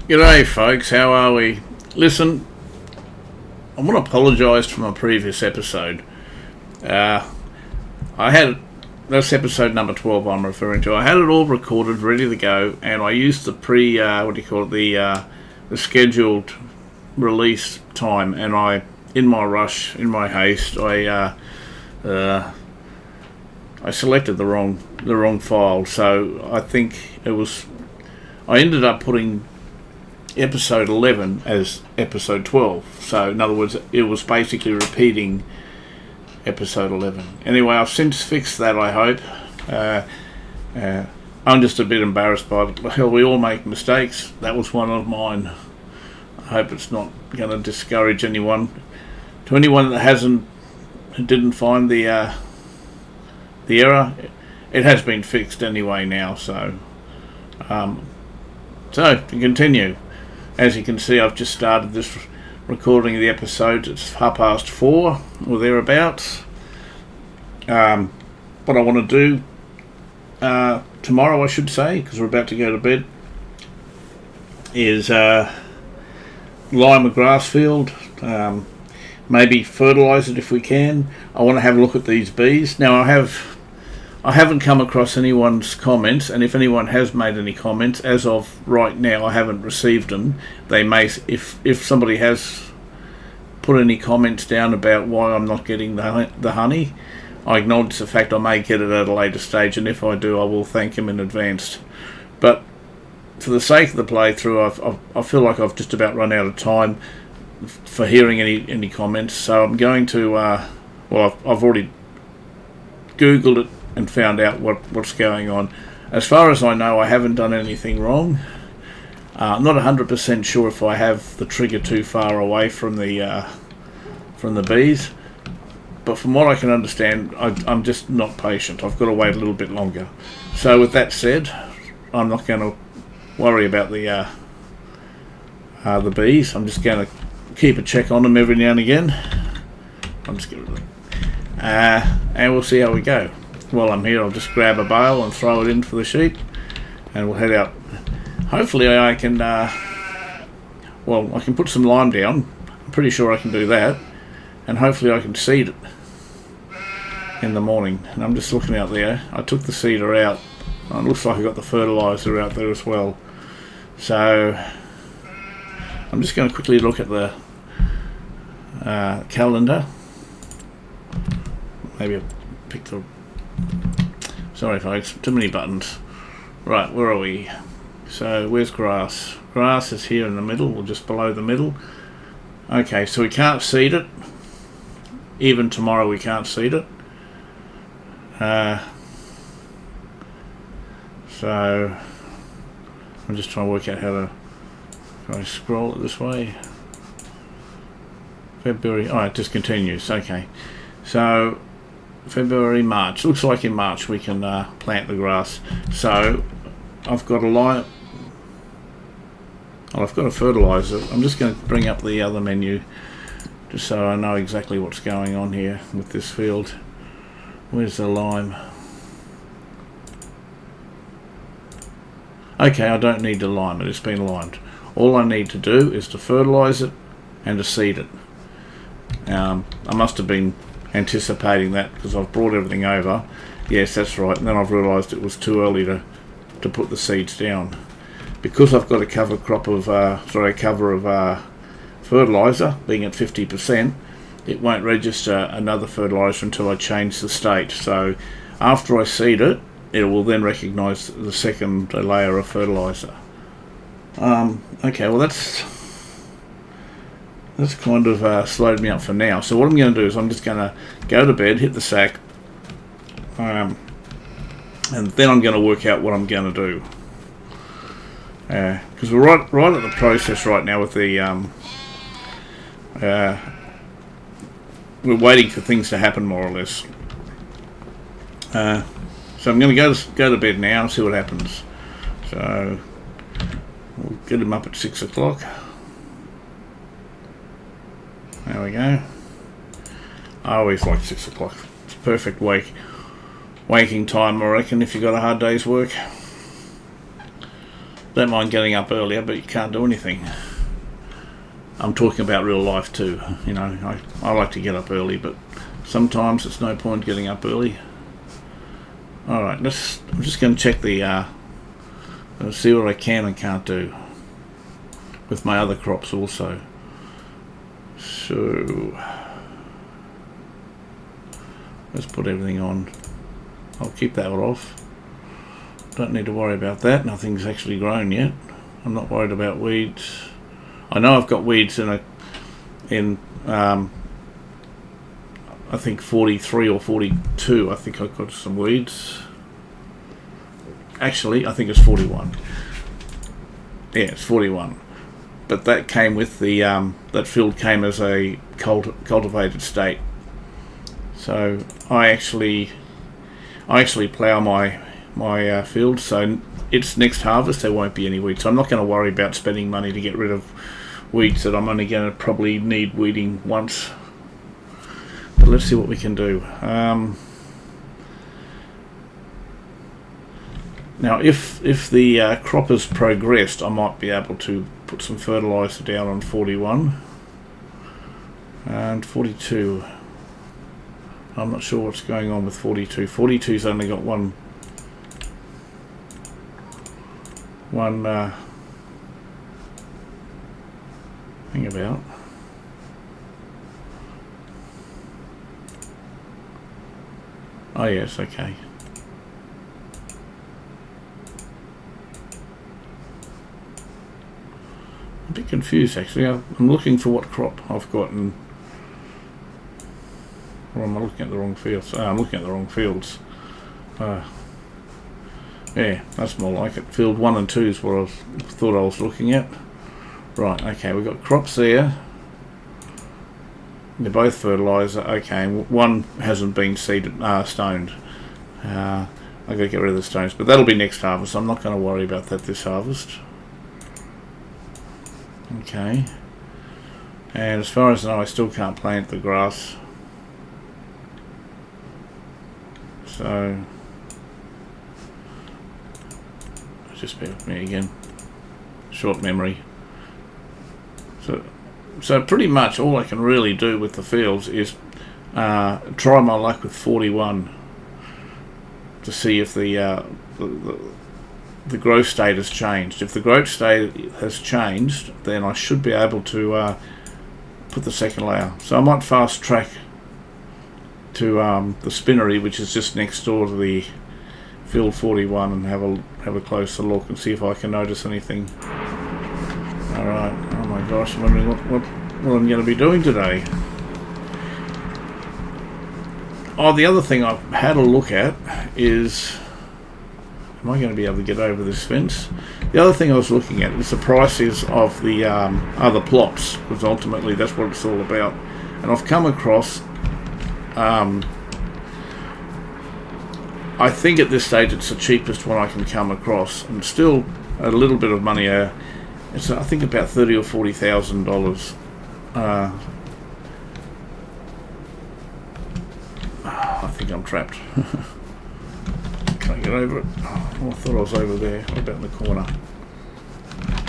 G'day folks, how are we? Listen, I want to apologise for my previous episode. I had, that's episode number 12 I'm referring to. I had it all recorded, ready to go, and I used the the scheduled release time, and in my rush, in my haste, I selected the wrong file, so I think I ended up putting episode 11 as episode 12. So in other words, it was basically repeating episode 11. Anyway, I've since fixed that, I hope. I'm just a bit embarrassed by it. Hell, we all make mistakes. That was one of mine. I hope it's not going to discourage anyone. To anyone that didn't find the error, it has been fixed anyway now. So to continue. As you can see, I've just started this recording of the episode. It's 4:30 or thereabouts. What I want to do tomorrow, I should say, because we're about to go to bed, is lime a grass field, maybe fertilise it if we can. I want to have a look at these bees. Now I haven't come across anyone's comments, and if anyone has made any comments, as of right now, I haven't received them. They may, if somebody has put any comments down about why I'm not getting the honey, I acknowledge the fact I may get it at a later stage, and if I do, I will thank them in advance. But for the sake of the playthrough, I feel like I've just about run out of time for hearing any comments, so I'm going to, I've already Googled it and found out what's going on. As far as I know, I haven't done anything wrong. I'm not 100% sure if I have the trigger too far away from the bees, but from what I can understand, I'm just not patient. I've got to wait a little bit longer. So with that said, I'm not going to worry about the bees. I'm just going to keep a check on them every now and again. I'm just going to and we'll see how we go. While I'm here, I'll just grab a bale and throw it in for the sheep, and we'll head out. Hopefully I can I can put some lime down. I'm pretty sure I can do that, and hopefully I can seed it in the morning. And I'm just looking out there. I took the seeder out, and it looks like I got the fertilizer out there as well. So I'm just going to quickly look at the calendar. Maybe I picked the... Sorry folks, too many buttons. Right, where are we? So where's grass? Grass is here in the middle, or just below the middle. Okay, so we can't seed it. Even tomorrow we can't seed it. So I'm just trying to work out how to... If I scroll it this way. February, oh, it just continues, okay. So February, March. Looks like in March we can plant the grass. So I've got a line. Well, I've got a fertilizer. I'm just going to bring up the other menu just so I know exactly what's going on here with this field. Where's the lime? Okay, I don't need to lime it. It's been limed. All I need to do is to fertilise it and to seed it. I must have been anticipating that because I've brought everything over. Yes, that's right. And then I've realised it was too early to put the seeds down. Because I've got a cover of fertiliser, being at 50%, it won't register another fertiliser until I change the state. So after I seed it, it will then recognise the second layer of fertiliser. Okay, well that's kind of slowed me up for now. So what I'm going to do is I'm just going to go to bed, hit the sack, and then I'm going to work out what I'm going to do. Because we're right at the process right now with the we're waiting for things to happen more or less. So I'm going to go to bed now and see what happens. So we'll get him up at 6 o'clock. There we go. I always like 6 o'clock. It's perfect waking time, I reckon, if you've got a hard day's work. don't mind getting up earlier, but you can't do anything. I'm talking about real life too. You know, I like to get up early, but sometimes it's no point getting up early. Alright, I'm just going to check the see what I can and can't do with my other crops also. So let's put everything on. I'll keep that off. Don't need to worry about that. Nothing's actually grown yet. I'm not worried about weeds. I know I've got weeds in I think 43 or 42. I think I've got some weeds. Actually, I think it's 41. Yeah, it's 41. But that came with the that field came as a cultivated state. So I actually plough my field, so it's next harvest there won't be any weeds. So I'm not going to worry about spending money to get rid of weeds that I'm only going to probably need weeding once. But let's see what we can do. Now if the crop has progressed, I might be able to put some fertiliser down on 41 and 42. I'm not sure what's going on with 42. 42's only got one thing about. Oh yes, okay. I'm a bit confused actually. I'm looking for what crop I've got, and or am I looking at the wrong fields? I'm looking at the wrong fields. Yeah, that's more like it. Field 1 and 2 is what I thought I was looking at. Right, okay, we've got crops there. They're both fertiliser. Okay, one hasn't been seeded, stoned. I've got to get rid of the stones, but that'll be next harvest. I'm not going to worry about that this harvest. Okay. And as far as I know, I still can't plant the grass. So just bear with me again. Short memory. So pretty much all I can really do with the fields is try my luck with 41 to see if the growth state has changed. If the growth state has changed, then I should be able to put the second layer. So I might fast track to the spinnery, which is just next door to the field 41, and have a closer look and see if I can notice anything. Alright, oh my gosh, I'm wondering what I'm going to be doing today. Oh, the other thing I've had a look at is, am I going to be able to get over this fence? The other thing I was looking at is the prices of the other PLOTS, because ultimately that's what it's all about. And I've come across, I think at this stage it's the cheapest one I can come across, and still a little bit of money. It's I think about $30,000 or $40,000. I think I'm trapped. Can't get over it. Oh, I thought I was over there. What about in the corner?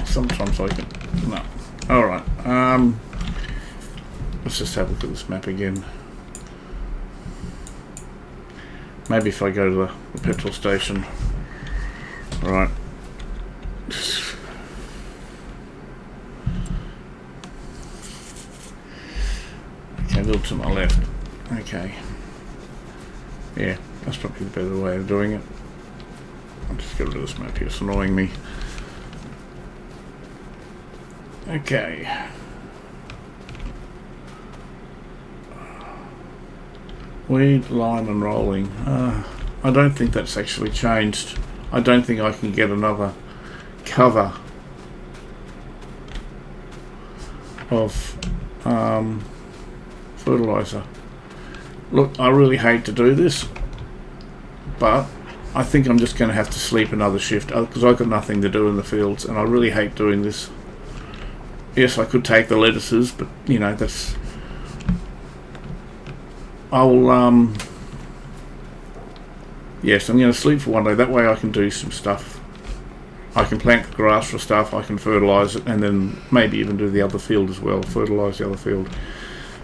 Sometimes I can. No. Alright. Let's just have a look at this map again. Maybe if I go to the petrol station. Right. Okay, a little to my left. Okay. Yeah, that's probably the better way of doing it. I'll just get rid of this map here, it's annoying me. Okay. Weed, lime and rolling. I don't think that's actually changed. I don't think I can get another cover of fertiliser. Look, I really hate to do this, but I think I'm just going to have to sleep another shift because I've got nothing to do in the fields, and I really hate doing this. Yes, I could take the lettuces, but you know, that's... yes, I'm going to sleep for one day. That way I can do some stuff I can plant the grass for stuff, I can fertilise it, and then maybe even do the other field as well, fertilise the other field.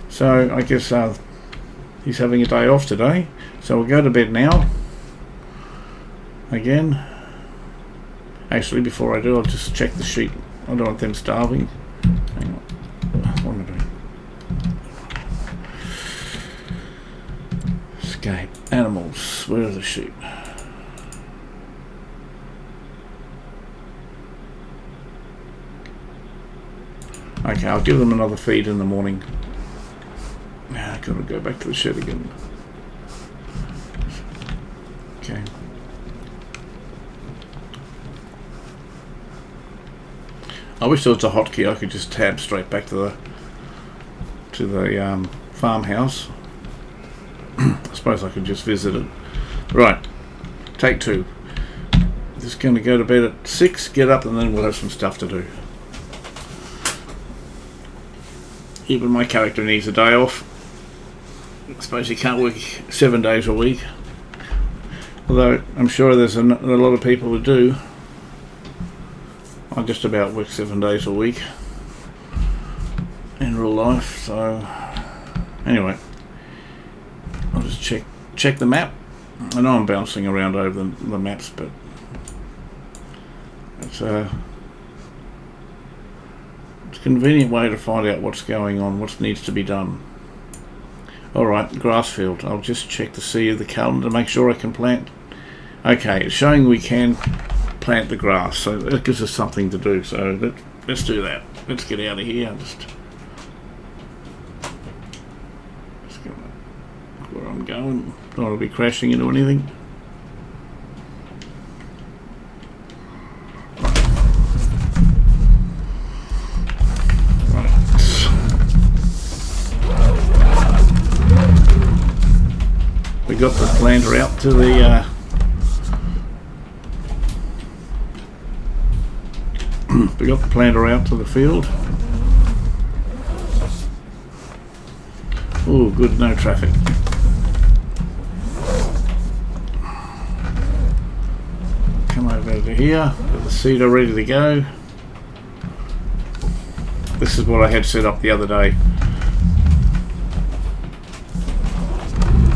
So I guess he's having a day off today, so we'll go to bed now. Again, actually before I do, I'll just check the sheep. I don't want them starving. Hang on, what am I doing? Escape animals, where are the sheep? Okay, I'll give them another feed in the morning. Now I've got to go back to the shed again. Okay. I wish there was a hotkey I could just tab straight back to the farmhouse. I suppose I could just visit it. Right, take 2. Just going to go to bed at 6, get up, and then we'll have some stuff to do. Even my character needs a day off. I suppose he can't work 7 days a week. Although I'm sure there's a lot of people who do. I just about work 7 days a week in real life. So anyway, I'll just check the map. I know I'm bouncing around over the maps, but it's a convenient way to find out what's going on, what needs to be done. Alright, grass field. I'll just check to see the calendar to make sure I can plant. Okay, it's showing we can plant the grass, so that gives us something to do. So let's do that. Let's get out of here. Just get where I'm going. Don't want to be crashing into anything. We got the planter out to the field. Oh, good, no traffic. Come over to here, got the seeder ready to go. This is what I had set up the other day.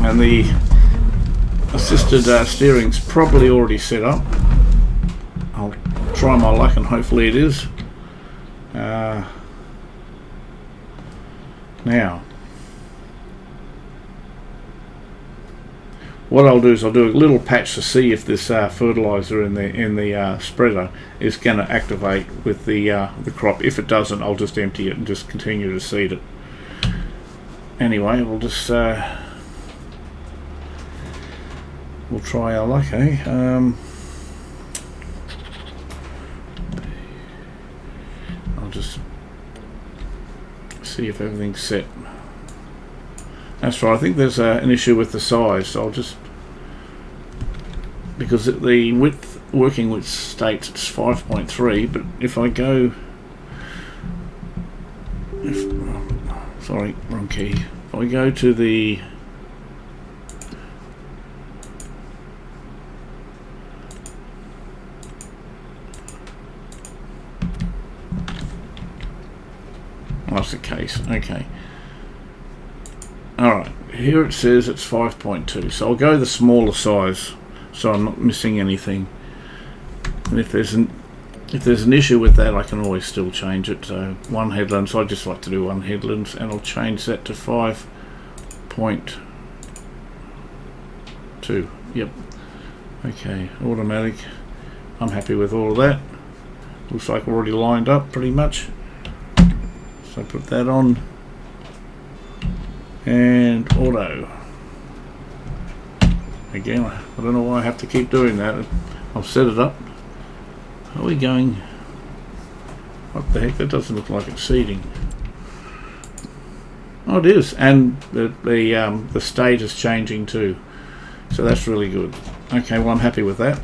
And the assisted steering's probably already set up. I'll try my luck and hopefully it is. Now, what I'll do is I'll do a little patch to see if this fertilizer in the spreader is going to activate with the crop. If it doesn't, I'll just empty it and just continue to seed it. Anyway, we'll just we'll try our luck, eh? I'll just see if everything's set. That's right, I think there's an issue with the size, so I'll just, because the width, working width states it's 5.3, but if I go, sorry, wrong key. If I go to the that's the case, okay. Alright, here it says it's 5.2, so I'll go the smaller size so I'm not missing anything. And if there's an issue with that, I can always still change it. So 1 headland, so I just like to do 1 headland, and I'll change that to 5.2. Yep. Okay, automatic. I'm happy with all of that. Looks like we're already lined up pretty much. So put that on. And auto. Again, I don't know why I have to keep doing that. I'll set it up. Are we going? What the heck? That doesn't look like it's seeding. Oh, it is, and the state is changing too. So that's really good. Okay, well I'm happy with that.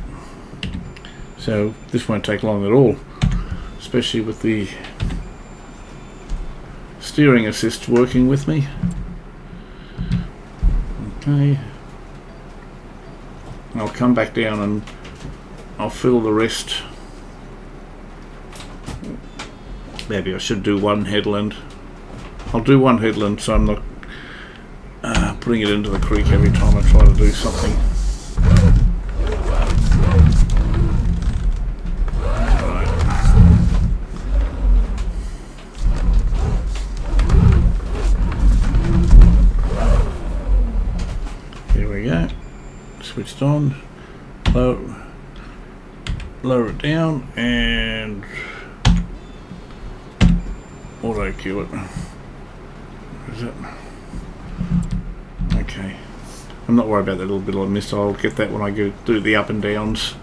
So this won't take long at all, especially with the steering assist working with me. Okay, I'll come back down and I'll fill the rest Maybe I should do one headland. I'll do one headland so I'm not putting it into the creek every time I try to do something. Here we go. Switched on. Lower it down and auto cue it. Where is it? Okay. I'm not worried about that little bit I missed. I'll get that when I go do the up and downs.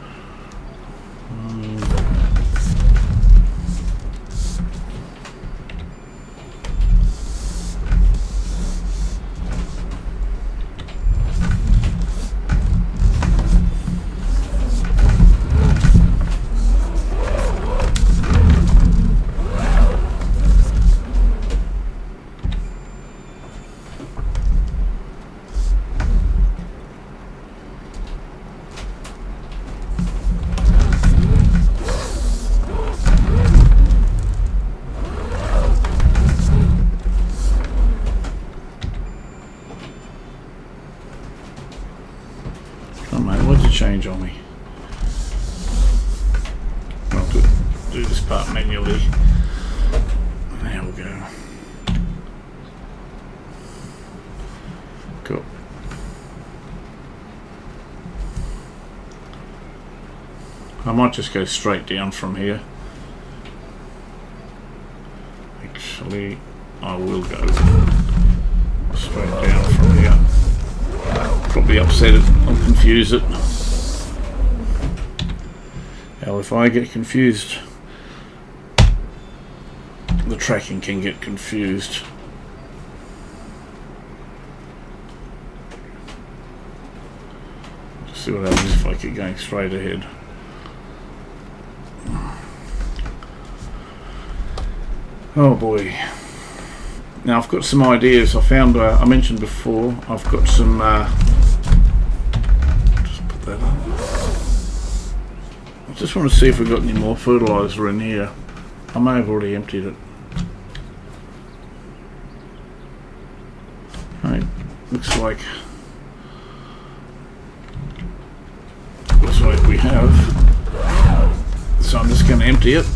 Change on me. I'll do this part manually. There we go. Cool. I might just go straight down from here. Actually, I will go straight down from here. Probably upset it, I'll confuse it. Now if I get confused, the tracking can get confused. Just see what happens if I keep going straight ahead. Oh boy. Now I've got some ideas. I found, I mentioned before, I've got some, just put that up. I just want to see if we've got any more fertiliser in here. I may have already emptied it. Right, looks like we have. So I'm just going to empty it.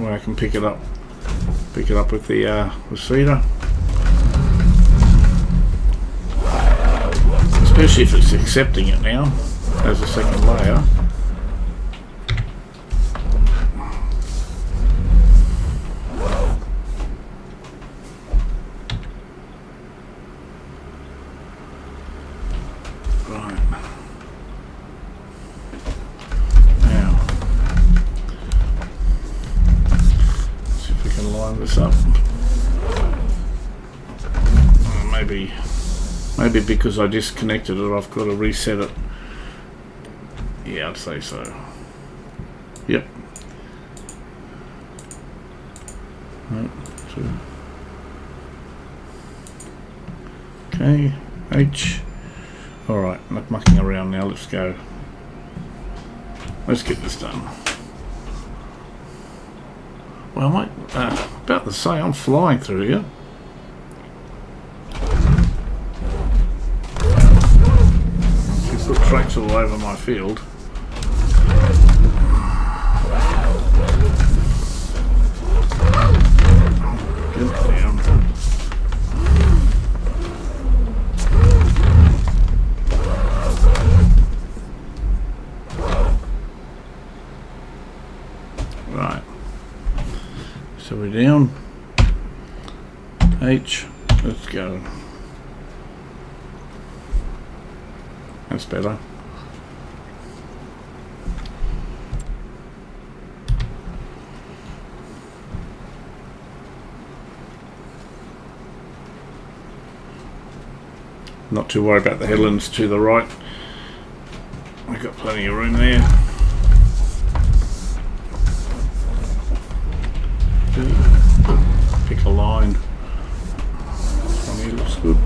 I can pick it up with the seeder, especially if it's accepting it now as a second layer. This up. Maybe because I disconnected it, I've got to reset it. Yeah, I'd say so. Yep. Right, so. Okay, H. Alright, not mucking around now, let's go. Let's get this done. Well, I might, about to say, I'm flying through here. You put tracks all over my field. Get it down. Right. So we're down. H, let's go. That's better. Not too worried about the headlands to the right. We've got plenty of room there. Pick make a line. This one here looks good.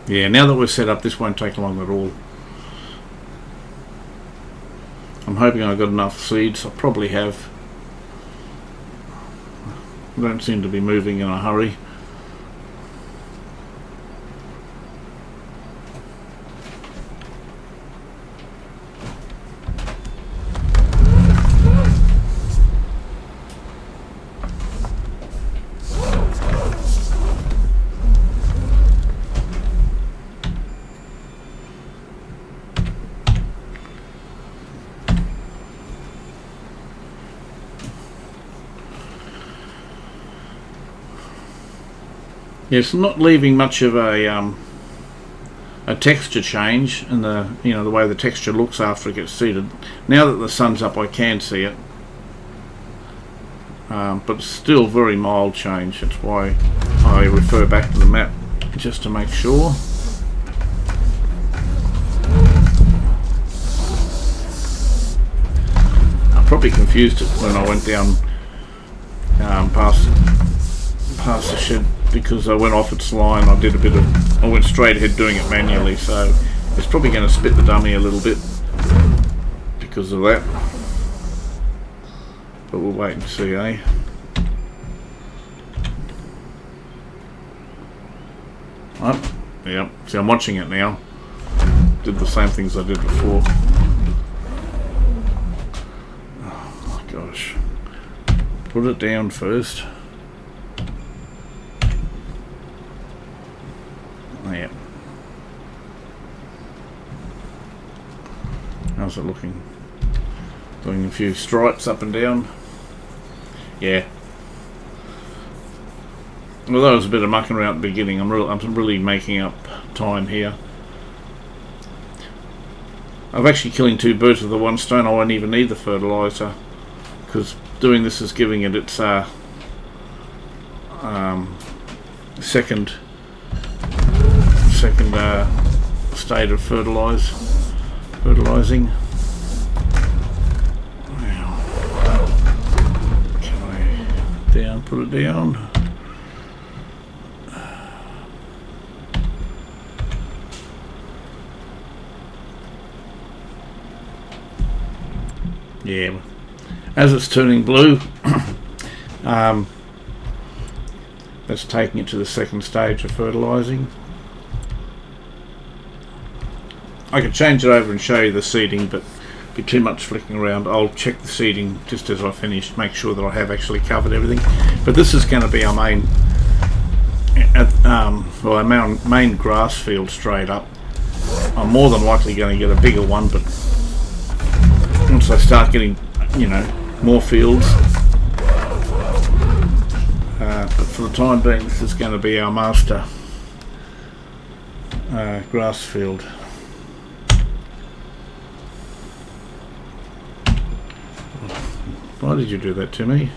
Yeah, now that we're set up, this won't take long at all. I'm hoping I've got enough seeds. I probably have. I don't seem to be moving in a hurry. Yes, not leaving much of a texture change in the the way the texture looks after it gets seeded. Now that the sun's up, I can see it, but still very mild change. That's why I refer back to the map just to make sure. I probably confused it when I went down past the shed, because I went off its line. I went straight ahead doing it manually, so it's probably going to spit the dummy a little bit because of that. But we'll wait and see, eh? Oh, yeah. See, I'm watching it now. Did the same things I did before. Oh my gosh. Put it down first. Yeah. How's it looking? Doing a few stripes up and down. Yeah. Well, that was a bit of mucking around at the beginning. I'm really making up time here. I'm actually killing two birds with the one stone. I won't even need the fertilizer, because doing this is giving it its second state of fertilizing. Now, put it down. Yeah, as it's turning blue, that's taking it to the second stage of fertilizing. I could change it over and show you the seeding, but it'd be too much flicking around. I'll check the seeding just as I finish, make sure that I have actually covered everything. But this is going to be our main main grass field straight up. I'm more than likely going to get a bigger one, but once I start getting more fields, but for the time being, this is going to be our master grass field. Why did you do that to me?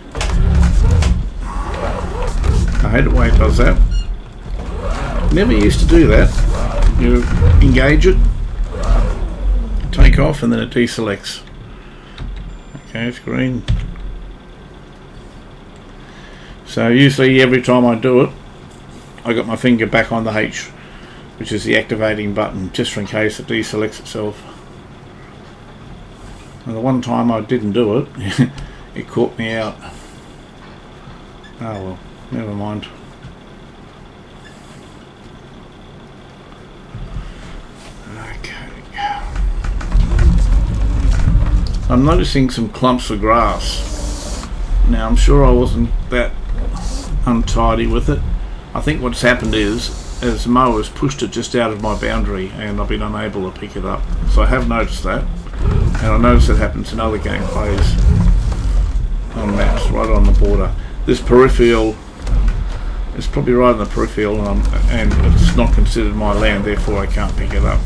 I hate it when it does that. Never used to do that. You engage it, take off, and then it deselects. Okay, it's green. So usually every time I do it, I got my finger back on the H, which is the activating button, just in case it deselects itself. And the one time I didn't do it, it caught me out. Oh well, never mind. Okay. I'm noticing some clumps of grass. Now I'm sure I wasn't that untidy with it. I think what's happened is, as the mower has pushed it just out of my boundary and I've been unable to pick it up. So I have noticed that. And I notice it happens in other gameplays on maps, right on the border. This peripheral is probably right on the peripheral, and it's not considered my land, therefore I can't pick it up.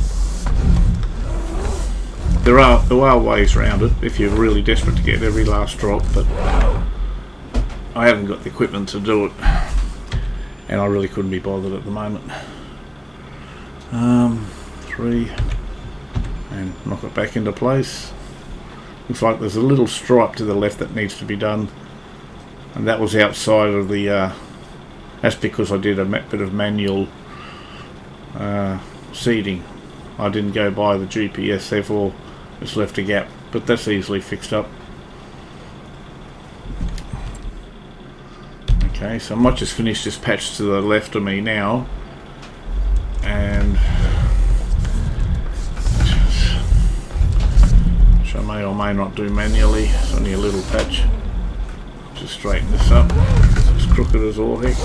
There are ways around it if you're really desperate to get every last drop, but I haven't got the equipment to do it, and I really couldn't be bothered at the moment. 3, and knock it back into place. Looks like there's a little stripe to the left that needs to be done, and that was outside of the that's because I did a bit of manual seeding. I didn't go by the GPS, therefore it's left a gap, but that's easily fixed up. Okay, so I might just finish this patch to the left of me now, and which I may or may not do manually. It's only a little patch. Just straighten this up because it's crooked as all heck.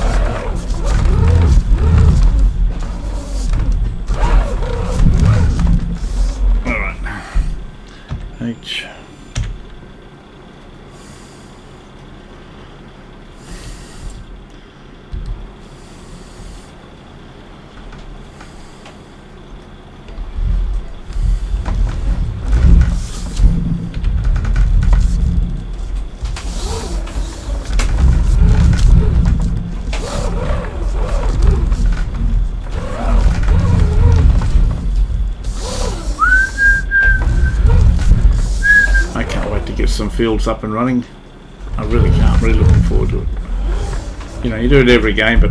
Alright. H. Some fields up and running. I really can't. Really looking forward to it. You know, you do it every game, but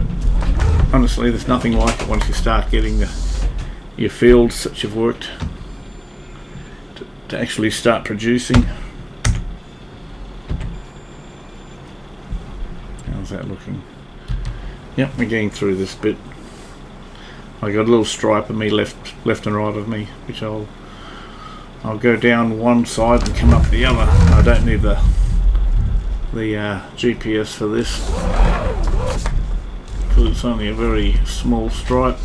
honestly, there's nothing like it once you start getting your fields that you've worked to actually start producing. How's that looking? Yep, we're getting through this bit. I got a little stripe of me left and right of me, which I'll go down one side and come up the other. I don't need the GPS for this because it's only a very small stripe.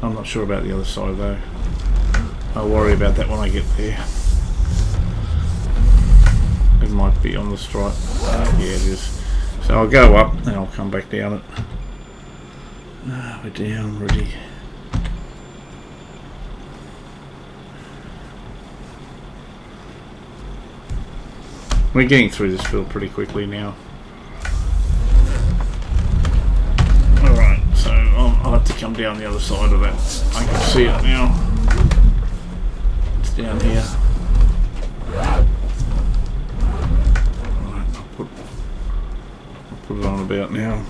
I'm not sure about the other side though. I'll worry about that when I get there. It might be on the stripe. Yeah, it is. So I'll go up and I'll come back down it. We're down, ready. We're getting through this field pretty quickly now. Alright, so I'll have to come down the other side of that. I can see it now. It's down here. Alright, I'll put it on about now.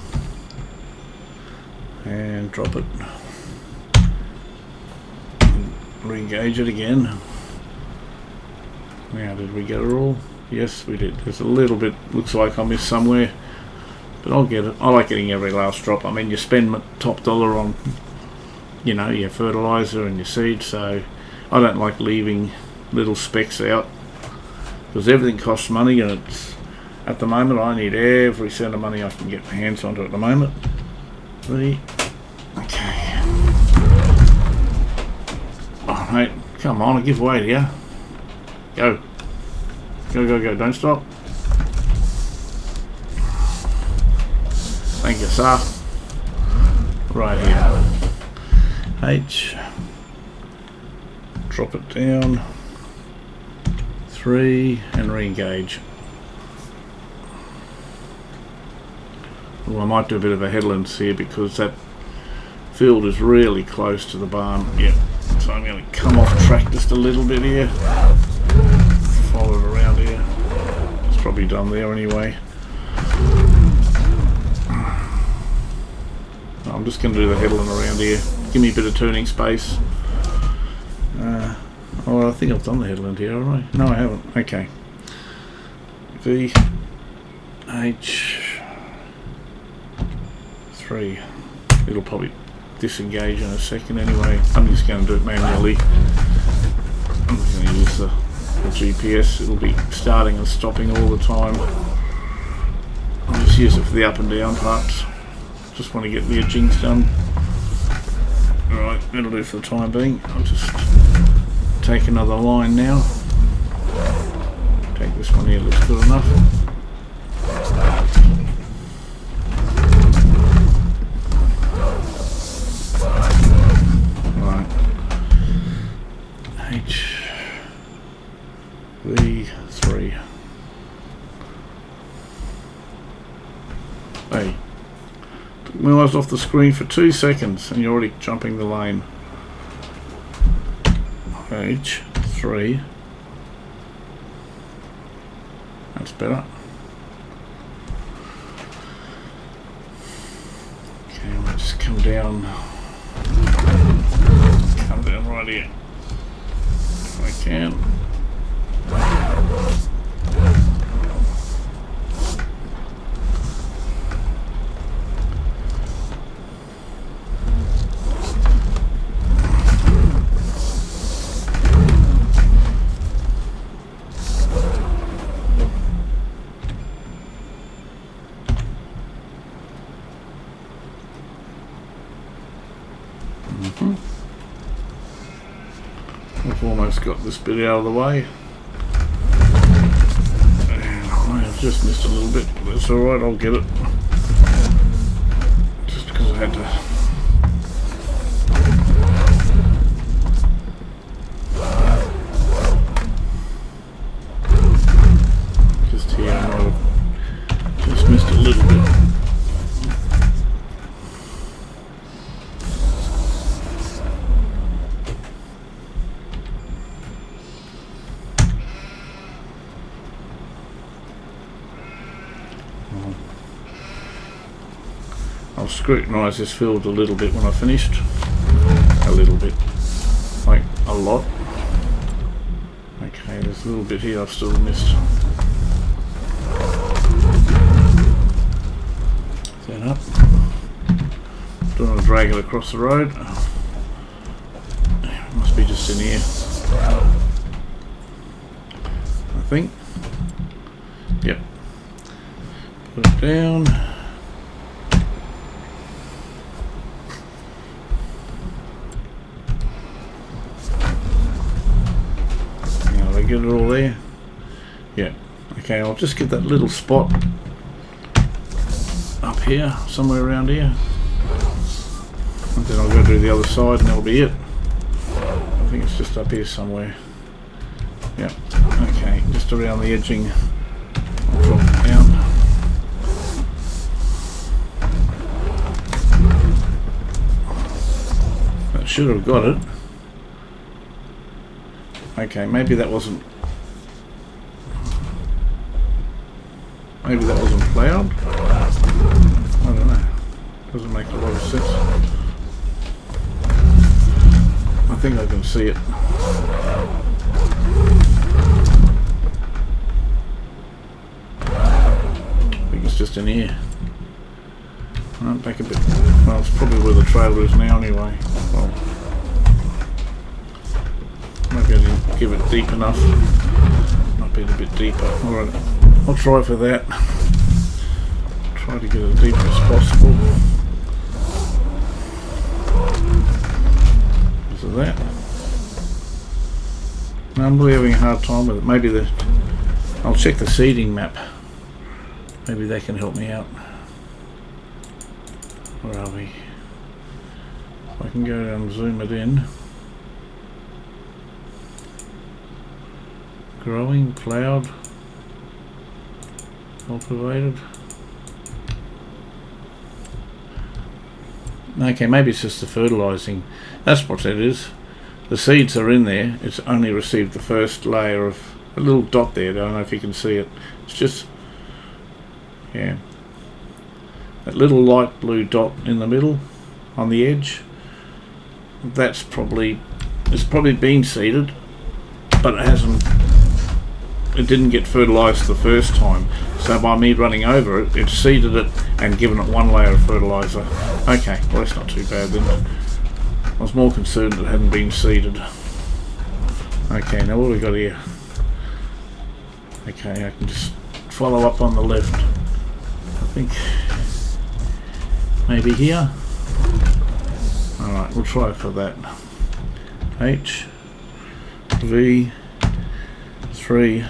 And drop it. And re-engage it again. Now, did we get it all? Yes, we did. There's a little bit, looks like I missed somewhere, but I'll get it. I like getting every last drop. I mean, you spend top dollar on, you know, your fertilizer and your seed, so I don't like leaving little specks out because everything costs money, and it's at the moment I need every cent of money I can get my hands onto at the moment. Ready? Okay. Oh, mate, come on, I give way to you. Go. Go, go, go, don't stop. Thank you, sir. Right here. H. Drop it down. 3 and re-engage. Well, I might do a bit of a headlands here because that field is really close to the barn. Yep. So I'm going to come off track just a little bit here. Follow it around here. It's probably done there anyway. I'm just going to do the headland around here. Give me a bit of turning space. Oh, I think I've done the headland here, haven't I? No, I haven't. Okay. V H 3. It'll probably disengage in a second anyway. I'm just going to do it manually. I'm just going to use the GPS. It'll be starting and stopping all the time. I'll just use it for the up and down parts. Just want to get the edgings done. Alright, that'll do for the time being. I'll just take another line now. Take this one here, looks good enough. Right. HV3. Hey, took my eyes off the screen for 2 seconds and you're already jumping the lane. H3. That's better. Okay, we'll just come down right here if I can. I've almost got this bit out of the way. I have just missed a little bit, but that's alright, I'll get it. Just because I had to. Just here, I might have just missed a little bit. I'll scrutinise this field a little bit when I finished. A little bit. Like a lot. Okay, there's a little bit here I've still missed. Set up. Don't want to drag it across the road. It must be just in here. I think. Yep. Put it down. Get it all there. Yeah. Okay, I'll just get that little spot up here, somewhere around here. And then I'll go do the other side and that'll be it. I think it's just up here somewhere. Yeah. Okay, just around the edging. I'll drop it down. That should have got it. Okay, maybe that wasn't plowed. I don't know. Doesn't make a lot of sense. I think I can see it. I think it's just in here. Right, back a bit. Well, it's probably where the trailer is now anyway. Well, maybe I didn't give it deep enough. Might be a bit deeper. Alright, I'll try for that. Try to get as deep as possible. Is it that? No, I'm really having a hard time with it. Maybe I'll check the seeding map. Maybe they can help me out. Where are we? If I can go down and zoom it in. Growing, plowed, cultivated. Okay, maybe it's just the fertilising. That's what it is. The seeds are in there. It's only received the first layer of a little dot there. I don't know if you can see it. It's just, yeah, that little light blue dot in the middle on the edge. It's probably been seeded, but it hasn't. It didn't get fertilised the first time, so by me running over it, it's seeded it and given it one layer of fertiliser. Okay, well that's not too bad then. I was more concerned it hadn't been seeded. Okay, now what have we got here? Okay, I can just follow up on the left. I think maybe here. Alright, we'll try for that. H, V, 3.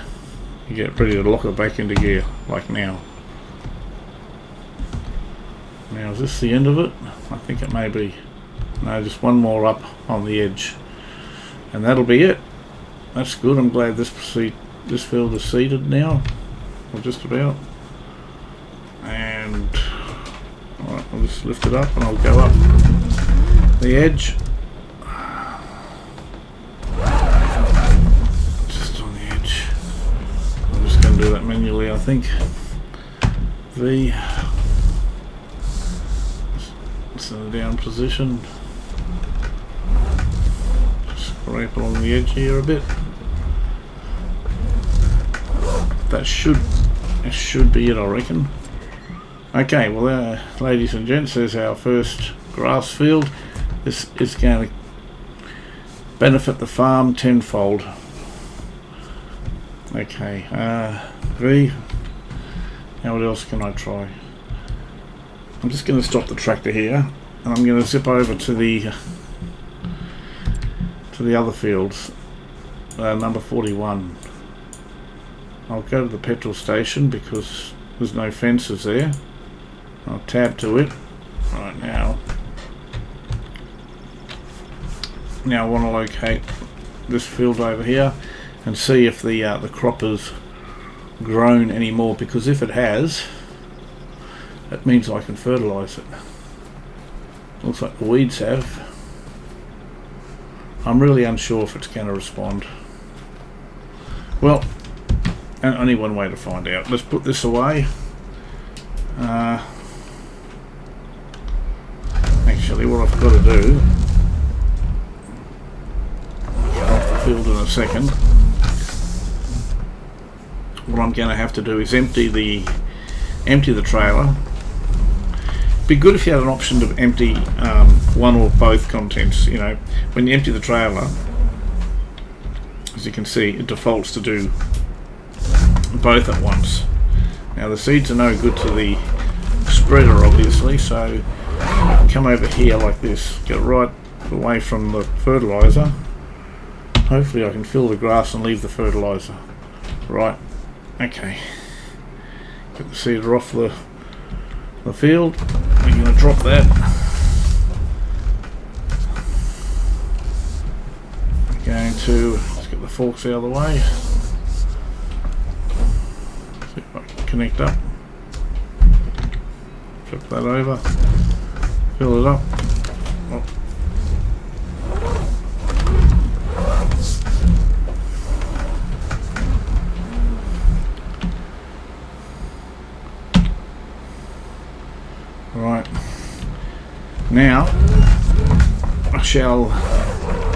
You get ready to lock it back into gear, like now. Now, is this the end of it? I think it may be. No, just one more up on the edge. And that'll be it. that's good. I'm glad this field is seeded now, or just about. And alright, I'll just lift it up and I'll go up the edge. Just on the edge. I'm just going to do that manually, I think. V. It's in a down position. Just scrape along the edge here a bit. That should be it, I reckon. Okay, well, ladies and gents, there's our first grass field. This is going to benefit the farm tenfold. Okay, V. Now what else can I try? I'm just going to stop the tractor here, and I'm going to zip over to the other fields, number 41. I'll go to the petrol station because there's no fences there. I'll tab to it right now. Now I want to locate this field over here and see if the crop has grown anymore, because if it has, that means I can fertilise it. Looks like the weeds have. I'm really unsure if it's going to respond. Well, only one way to find out. Let's put this away. Actually, what I've got to do, I'll get off the field in a second. What I'm going to have to do is empty the trailer. Be good if you had an option to empty one or both contents. You know, when you empty the trailer, as you can see, it defaults to do both at once. Now the seeds are no good to the spreader, obviously, so I can come over here like this, get right away from the fertilizer. Hopefully I can fill the grass and leave the fertilizer. Right, okay. Get the seeder off the field. We're going to drop that. We're going to, let's get the forks out of the way. See if I can connect up. Flip that over. Fill it up. Oh. Right, now I shall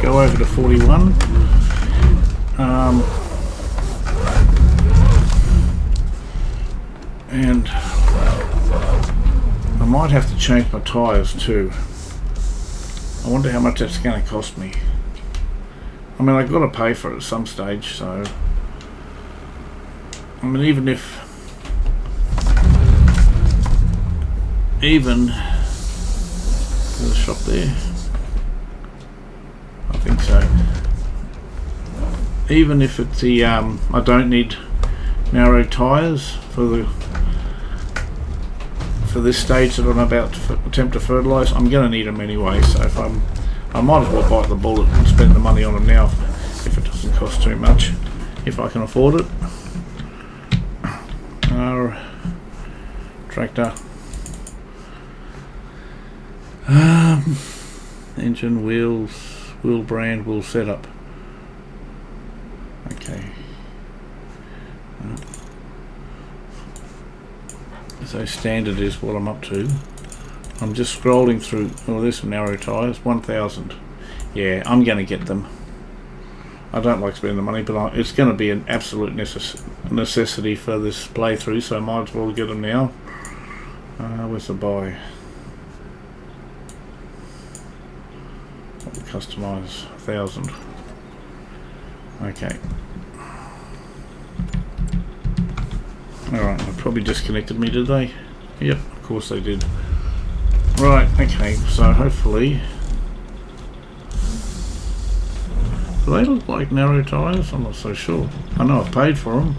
go over to 41. And I might have to change my tyres too. I wonder how much that's going to cost me. I mean, I've got to pay for it at some stage, so I mean, even there's a shop there, I think so. Even if it's the I don't need narrow tyres for this stage that I'm about to attempt to fertilise, I'm going to need them anyway. So if I might as well bite the bullet and spend the money on them now if it doesn't cost too much, if I can afford it. Tractor. Engine, wheels, wheel brand, wheel setup. Okay. So standard is what I'm up to. I'm just scrolling through. Oh, there's some narrow tyres. 1,000. Yeah, I'm going to get them. I don't like spending the money, but it's going to be an absolute necessity for this playthrough, so I might as well get them now. Where's the buy? Customise 1,000. Okay. Alright, they probably disconnected me, did they? Yep, of course they did. Right, okay, so hopefully... Do they look like narrow tyres? I'm not so sure. I know I've paid for them.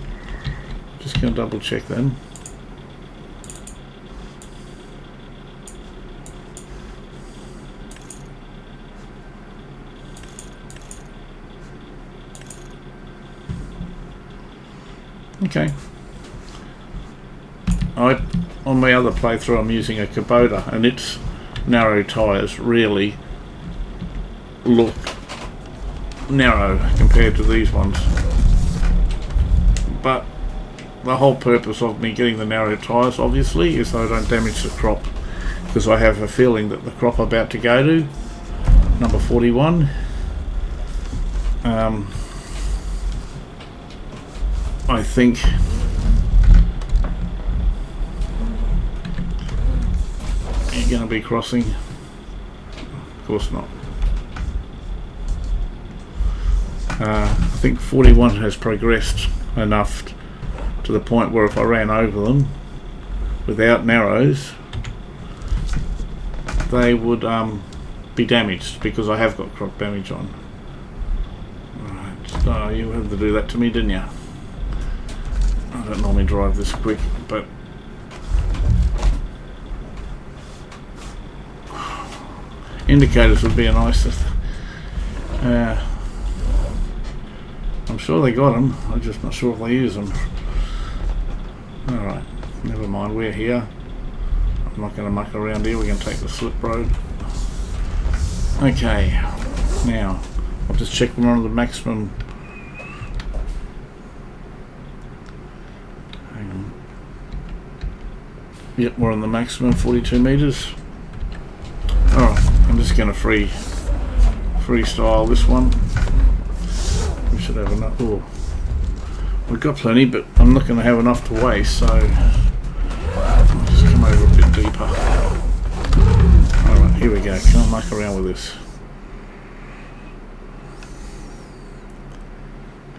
Just going to double check then. Okay. On my other playthrough I'm using a Kubota, and its narrow tyres really look narrow compared to these ones. But the whole purpose of me getting the narrow tyres obviously is so I don't damage the crop, because I have a feeling that the crop I'm about to go to, number 41, I think you're going to be crossing. Of course not. I think 41 has progressed enough to the point where if I ran over them without narrows, they would be damaged, because I have got crop damage on. Right. Oh, you had to do that to me, didn't you? I don't normally drive this quick, but indicators would be a nice. I'm sure they got them. I'm just not sure if they use them. All right, never mind. We're here. I'm not going to muck around here. We're going to take the slip road. Okay, now I'll just check we're on the maximum. Hang on. Yep, we're on the maximum 42 meters. All right, I'm just going to freestyle this one. We should have enough. Oh, we've got plenty, but I'm not going to have enough to waste, so I'll just come over a bit deeper. Alright, here we go. Can't muck around with this.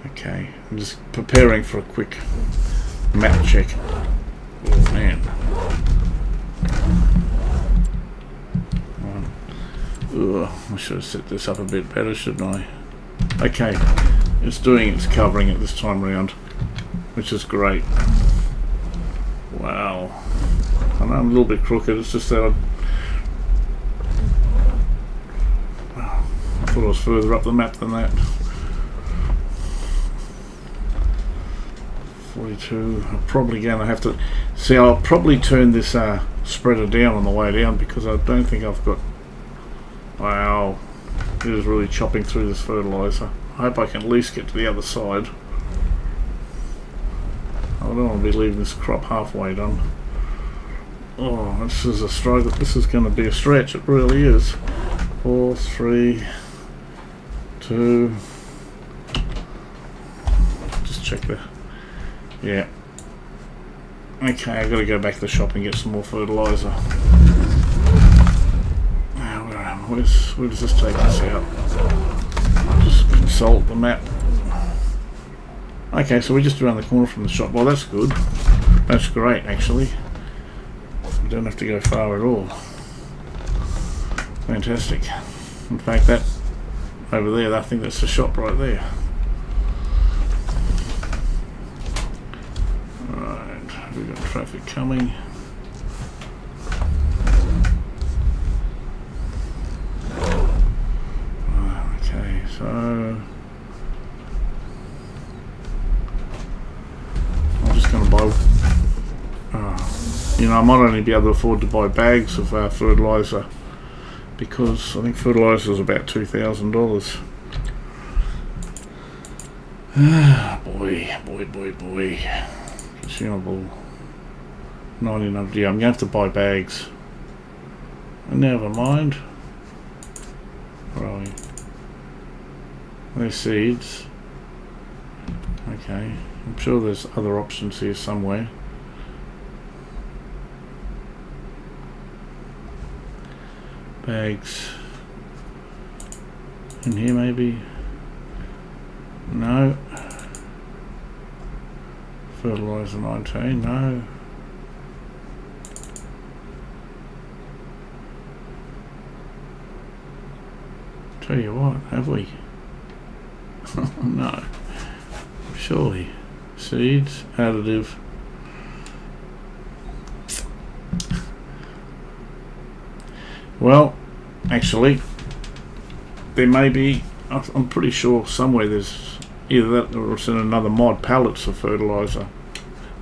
Okay, I'm just preparing for a quick map check. Oh man. I should have set this up a bit better, shouldn't I? Okay, it's doing its covering it this time round, which is great. Wow. I know I'm a little bit crooked, it's just that I thought I was further up the map than that. 42, I'm probably going to have to... See, I'll probably turn this spreader down on the way down, because I don't think I've got... Wow, it is really chopping through this fertiliser. I hope I can at least get to the other side. I don't want to be leaving this crop halfway done. Oh, this is a struggle. This is going to be a stretch. It really is. 4, 3, 2. Just check the. Yeah. Okay, I've got to go back to the shop and get some more fertiliser. Where does this take us out? Just consult the map. Okay, so we're just around the corner from the shop. Well, that's good. That's great, actually. We don't have to go far at all. Fantastic. In fact, that over there, I think that's the shop right there. Alright, we've got traffic coming. So I'm just going to buy, you know, I might only be able to afford to buy bags of fertiliser, because I think fertiliser is about $2,000. Boy. Consumable 99. Yeah, I'm going to have to buy bags. Never mind. Where are we? There's seeds. Okay, I'm sure there's other options here somewhere. Bags. In here maybe? No. Fertilizer 19, no. Tell you what, have we? No, surely. Seeds, additive. Well, actually, there may be, I'm pretty sure somewhere there's Either that or it's in another mod. Pallets of fertiliser.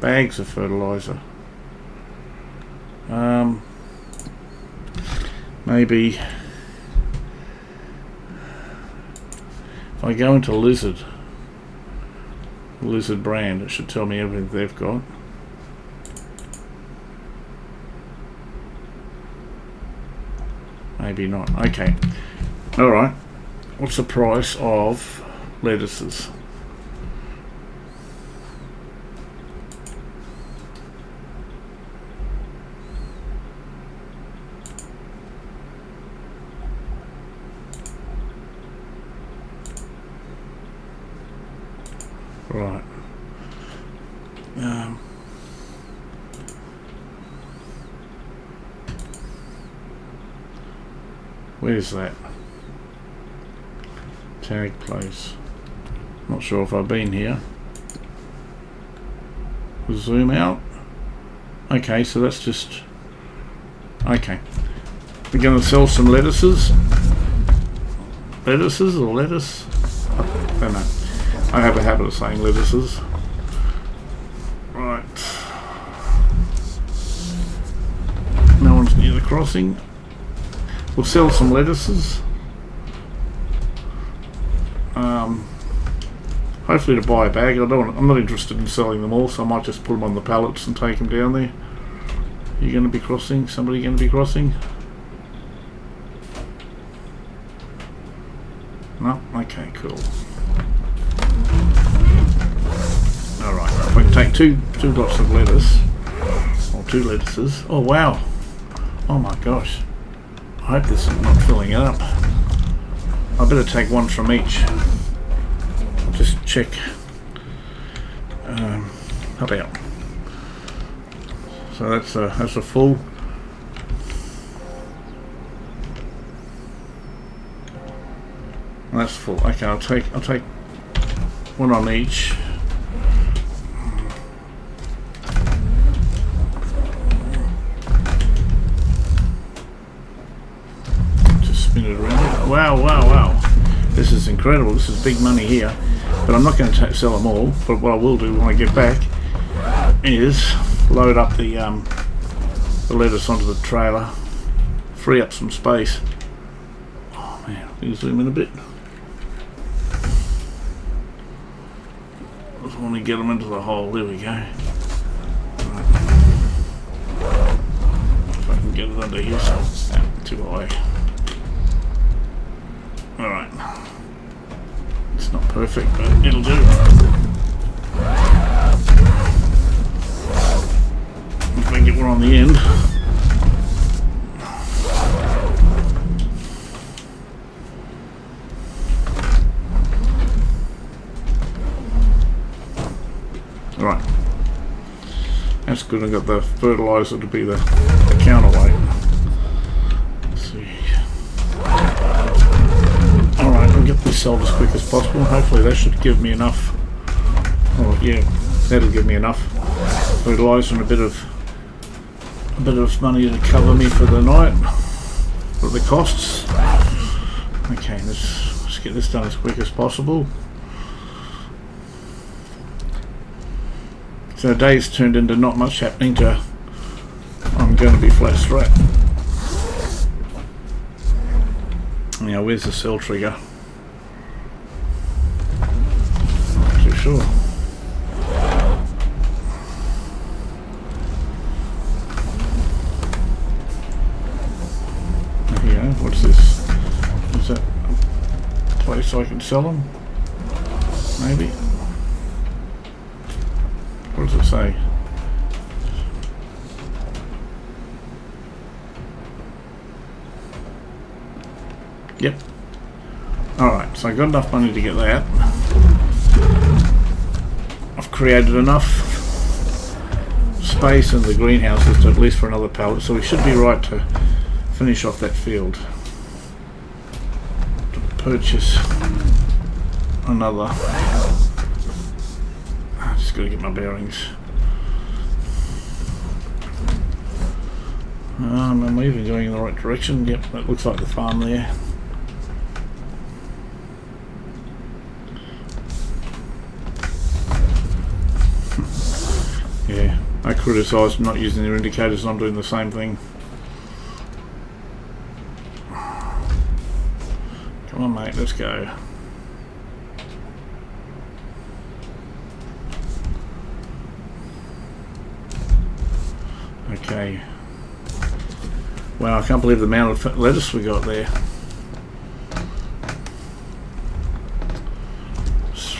Bags of fertiliser. Maybe if I go into Lizard brand, it should tell me everything they've got. Maybe not. Okay. Alright. What's the price of lettuces? Right. Where's that? Tag place. Not sure if I've been here. Zoom out. Okay, so that's just... Okay. We're going to sell some lettuces. Lettuces or lettuce? I don't know. I have a habit of saying lettuces. Right. No one's near the crossing. We'll sell some lettuces. Hopefully to buy a bag. I'm not interested in selling them all, so I might just put them on the pallets and take them down there. You're going to be crossing? Somebody going to be crossing? No? Okay, cool. Alright, if I can take two lots of lettuce, or 2 lettuces. Oh wow! Oh my gosh. I hope this is not filling up. I better take one from each. I'll just check. How about? So that's a full. That's full. Okay, I'll take one on each. Just spin it around. Wow, wow, wow! This is incredible. This is big money here. But I'm not going to sell them all. But what I will do when I get back is load up the lettuce onto the trailer, free up some space. Oh man, can you zoom in a bit? Just want to get them into the hole. There we go. Right. If I can get it under here, so too high. All right. It's not perfect, but it'll do. If I can get one on the end. Right. That's good. I've got the fertiliser to be the counterweight. Let's see. Alright, I'll get this sold as quick as possible. Hopefully that should give me enough. Oh yeah, that'll give me enough fertiliser and a bit of money to cover me for the night, for the costs. Okay, let's get this done as quick as possible. So the day's turned into not much happening to I'm going to be flat straight. Now where's the cell trigger? Not too sure. There you go. What's this? Is that a place I can sell them? Maybe. What does it say? Yep. Alright, so I got enough money to get that. I've created enough space in the greenhouses to at least for another pallet, so we should be right to finish off that field. To purchase another. I just gotta get my bearings. Am I even going in the right direction? Yep, that looks like the farm there. I criticise not using their indicators and I'm doing the same thing. Come on mate, let's go. Okay. Wow, I can't believe the amount of lettuce we got there. So,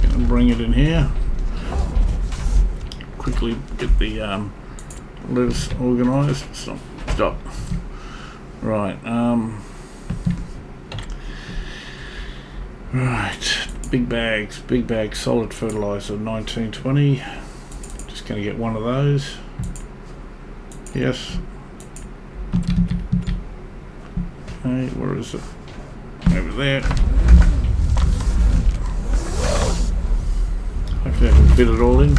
gonna bring it in here. Quickly get the lettuce organised. Stop. Right. Right. Big bags. Solid fertiliser. 1920. Just gonna get one of those. Yes. Okay, where is it? Over there. Hopefully I can fit it all in.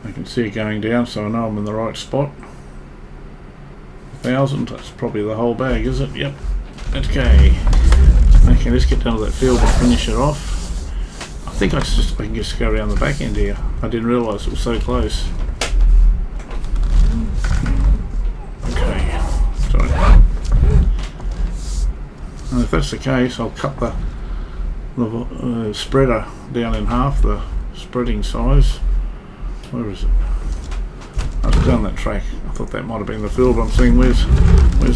I can see it going down, so I know I'm in the right spot. 1,000, that's probably the whole bag, is it? Yep. Okay. Okay, let's get down to that field and finish it off. I think I can just go around the back end here. I didn't realise it was so close. Okay. Sorry. And if that's the case, I'll cut the spreader down in half, the spreading size. Where is it? I've done that track. I thought that might have been the field. I'm seeing where's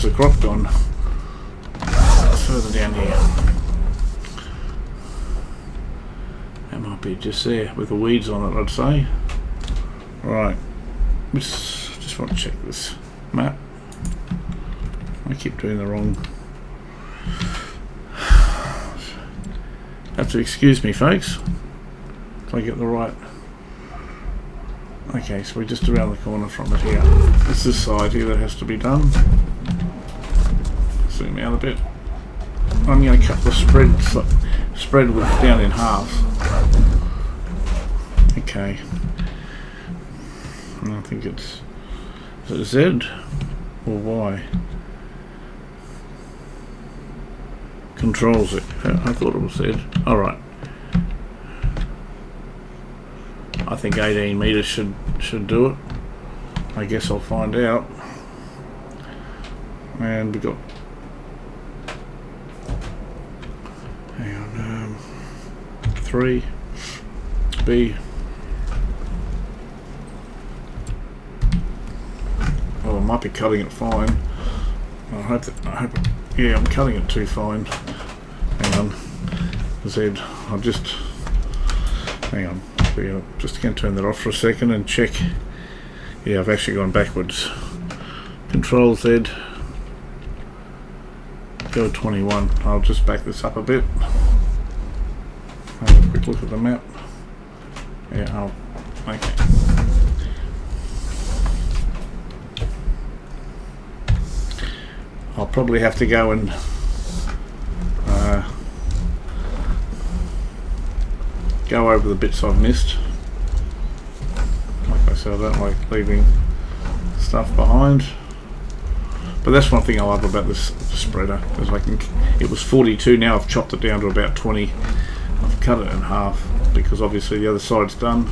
the crop gone? Further down here. That might be just there with the weeds on it, I'd say. Right. Just want to check this map. I keep doing the wrong. Have to excuse me, folks. If I get the right. Okay, so we're just around the corner from it here. It's this side here that has to be done. Zoom out a bit. I'm going to cut the spread width down in half. Okay. And I think is it Z or Y? Controls it. I thought it was Z. Alright. I think 18 meters should do it. I guess I'll find out. And we got, hang on, 3 B. Oh, I might be cutting it fine. I hope yeah, I'm cutting it too fine. Hang on, Z. I'll just hang on. Just going to turn that off for a second and check. Yeah, I've actually gone backwards. Control Z. Go 21. I'll just back this up a bit. Have a quick look at the map. Yeah, okay. I'll probably have to go and go over the bits I've missed. Like I said, I don't like leaving stuff behind. But that's one thing I love about this spreader, is it was 42, now I've chopped it down to about 20. I've cut it in half because obviously the other side's done.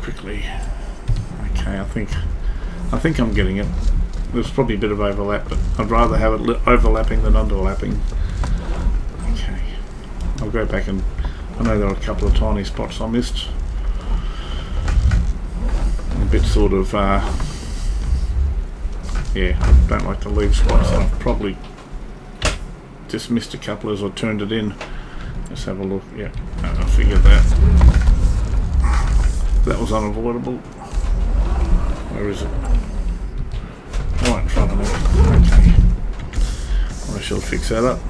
Quickly. Okay, I think I'm getting it. There's probably a bit of overlap, but I'd rather have it overlapping than underlapping. Okay, I'll go back and I know there are a couple of tiny spots I missed. A bit sort of, yeah, I don't like to leave spots. I've probably just missed a couple as I turned it in. Let's have a look. Yeah, I figured that. That was unavoidable. Where is it? Right in front of me. Okay. I shall fix that up.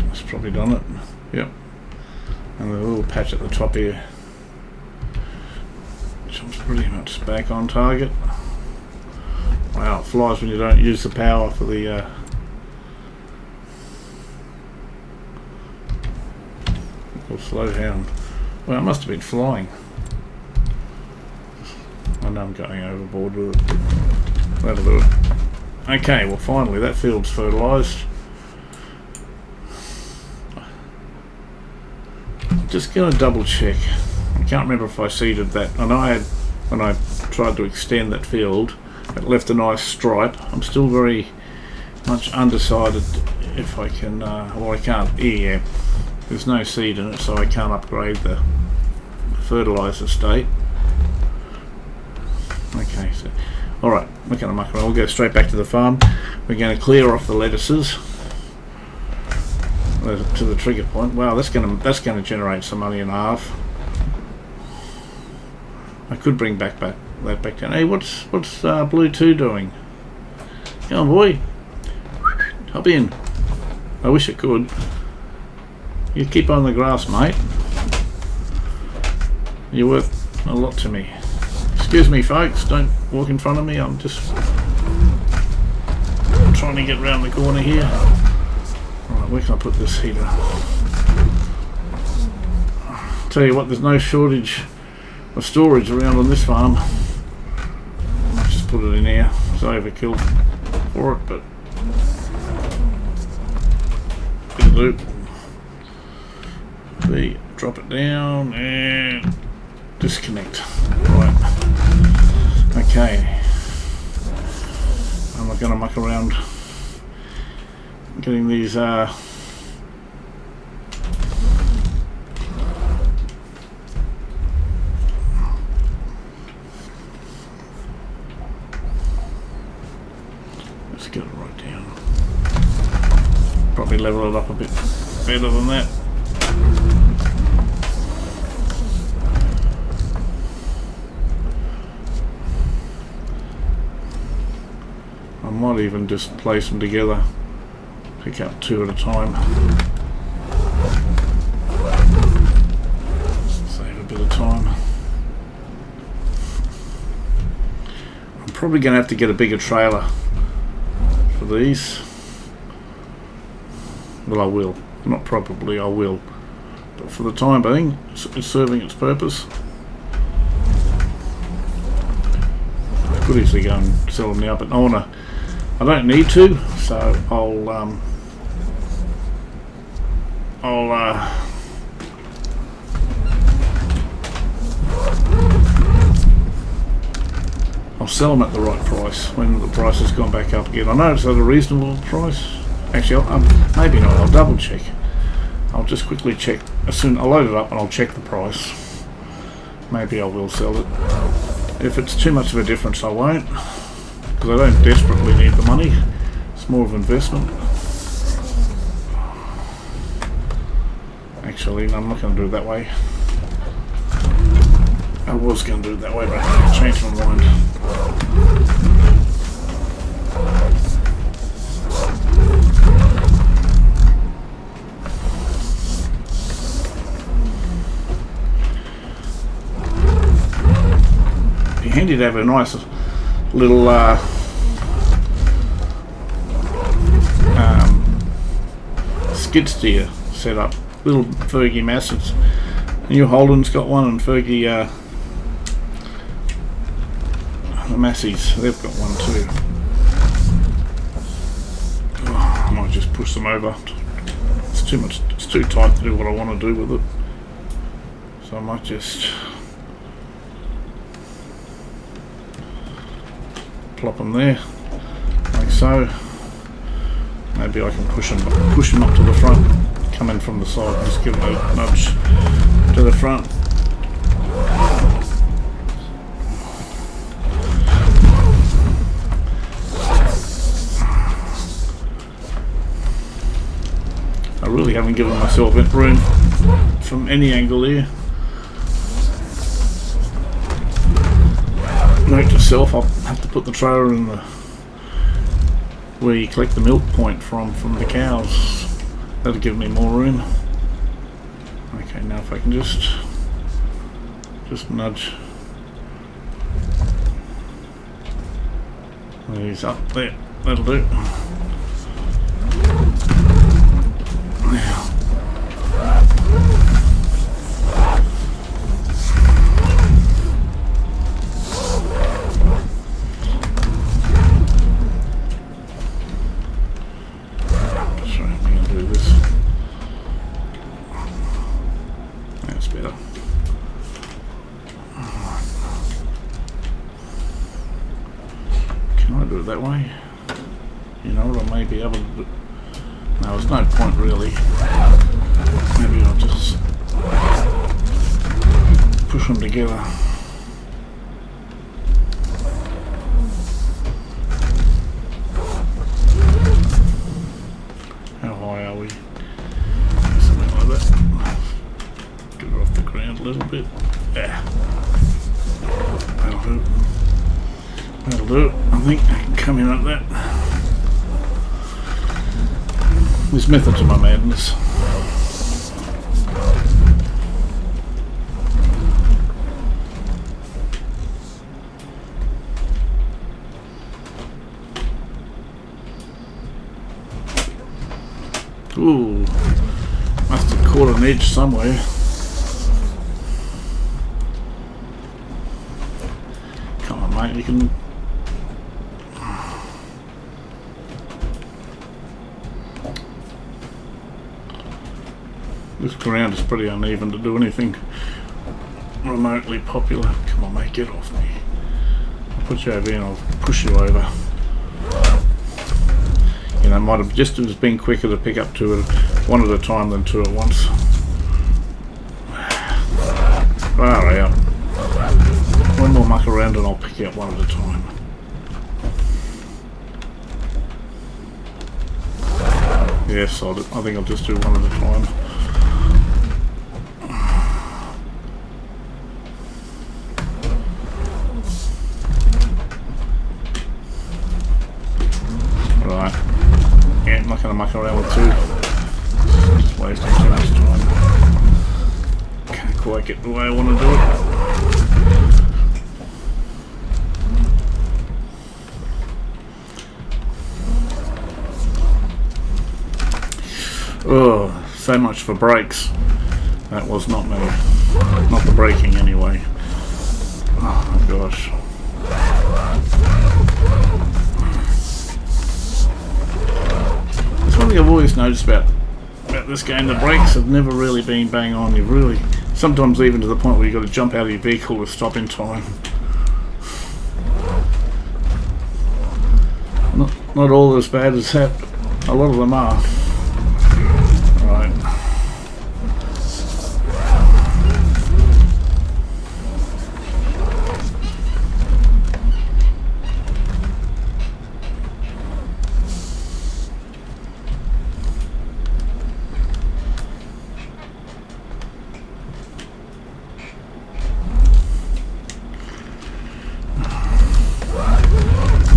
That's probably done it. Yep. And a little patch at the top here. Which is pretty much back on target. Wow, it flies when you don't use the power for the slow down. Well, I must have been flying. I know I'm going overboard with it. That'll do it. Okay, well finally that field's fertilised. I'm just going to double check. I can't remember if I seeded that. I know I had, when I tried to extend that field, it left a nice stripe. I'm still very much undecided if I can, well I can't, yeah, there's no seed in it, so I can't upgrade the fertiliser state. Okay, so alright, we're going to muck around. We'll go straight back to the farm. We're going to clear off the lettuces to the trigger point. Wow, that's going to generate some money and a half. I could bring that back down. Hey, what's Blue 2 doing? Come on, boy. Hop in. I wish it could. You keep on the grass, mate. You're worth a lot to me. Excuse me, folks. Don't walk in front of me. I'm just trying to get around the corner here. Alright, where can I put this heater? Tell you what, there's no shortage of storage around on this farm. I might just put it in here. It's overkill for it, but it'll do. B, drop it down and disconnect. Right. Okay. I'm not going to muck around getting these let's get it right down. Probably level it up a bit better than that. I might even just place them together, pick up two at a time, save a bit of time. I'm probably going to have to get a bigger trailer for these. Well, I will. Not probably, I will. But for the time being, it's serving its purpose. I could easily go and sell them now, but I don't need to, so I'll sell them at the right price when the price has gone back up again. I know it's at a reasonable price. Actually, maybe not. I'll double check. I'll just quickly check. As soon I'll load it up and I'll check the price. Maybe I will sell it. If it's too much of a difference, I won't. Because I don't desperately need the money. It's more of an investment. Actually, no, I'm not going to do it that way. I was going to do it that way, but I changed my mind. It'd be handy to have a nice little skid steer set up, little Fergie Masses. New Holden's got one, and Fergie the Massies, they've got one too. Oh, I might just push them over. It's too much. It's too tight to do what I want to do with it. So I might just plop them there, like so. Maybe I can push them up to the front, come in from the side and just give them a nudge to the front. I really haven't given myself room from any angle here. Note to self, I'll have to put the trailer in the where you collect the milk point from the cows. That'll give me more room. Okay, now if I can just nudge these up there, that'll do. Now it that way. You know what, I may be able to do. No, there's no point really. Maybe I'll just push them together. How high are we? Something like that. Get it off the ground a little bit. Yeah. That'll do. That'll do it. I think I can come in like that. There's method to my madness. Ooh, must have caught an edge somewhere. Come on, mate, you can. This ground is pretty uneven to do anything remotely popular. Come on, mate, get off me. I'll put you over here and I'll push you over. You know, might have just as been quicker to pick up two one at a time than two at once. Far out. One more muck around and I'll pick you up one at a time. Yes, I think I'll just do one at a time. Right. Yeah, I'm not going to muck around with two. Just wasting too much time. Can't quite get the way I want to do it. Oh, so much for brakes. That was not me. Not the braking anyway. Oh my gosh. That's one thing I've always noticed about this game. The brakes have never really been bang on. You've really, sometimes even to the point where you've got to jump out of your vehicle to stop in time. Not all as bad as that. A lot of them are. Right.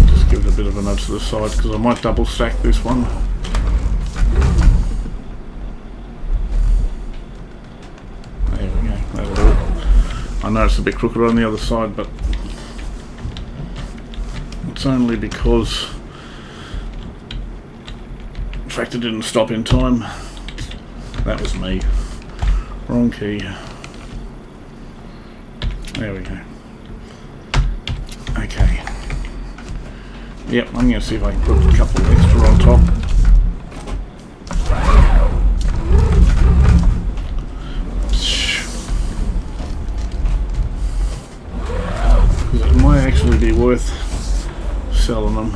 Just give it a bit of a nudge to the side because I might double stack this one. I know it's a bit crooked on the other side, but it's only because the tractor didn't stop in time. That was me. Wrong key. There we go. Okay. Yep, I'm going to see if I can put a couple extra on top. Actually be worth selling them.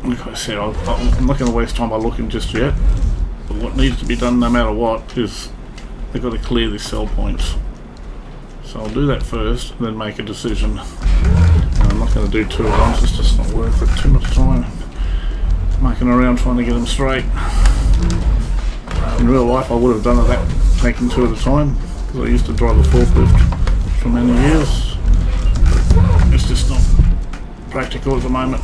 Like I said, I'm not going to waste time by looking just yet, but what needs to be done no matter what is they've got to clear these sell points. So I'll do that first and then make a decision. And I'm not going to do two at once, it's just not worth it. Too much time mucking around trying to get them straight. In real life I would have done that taking two at a time because I used to drive a forklift for many years. It's just not practical at the moment.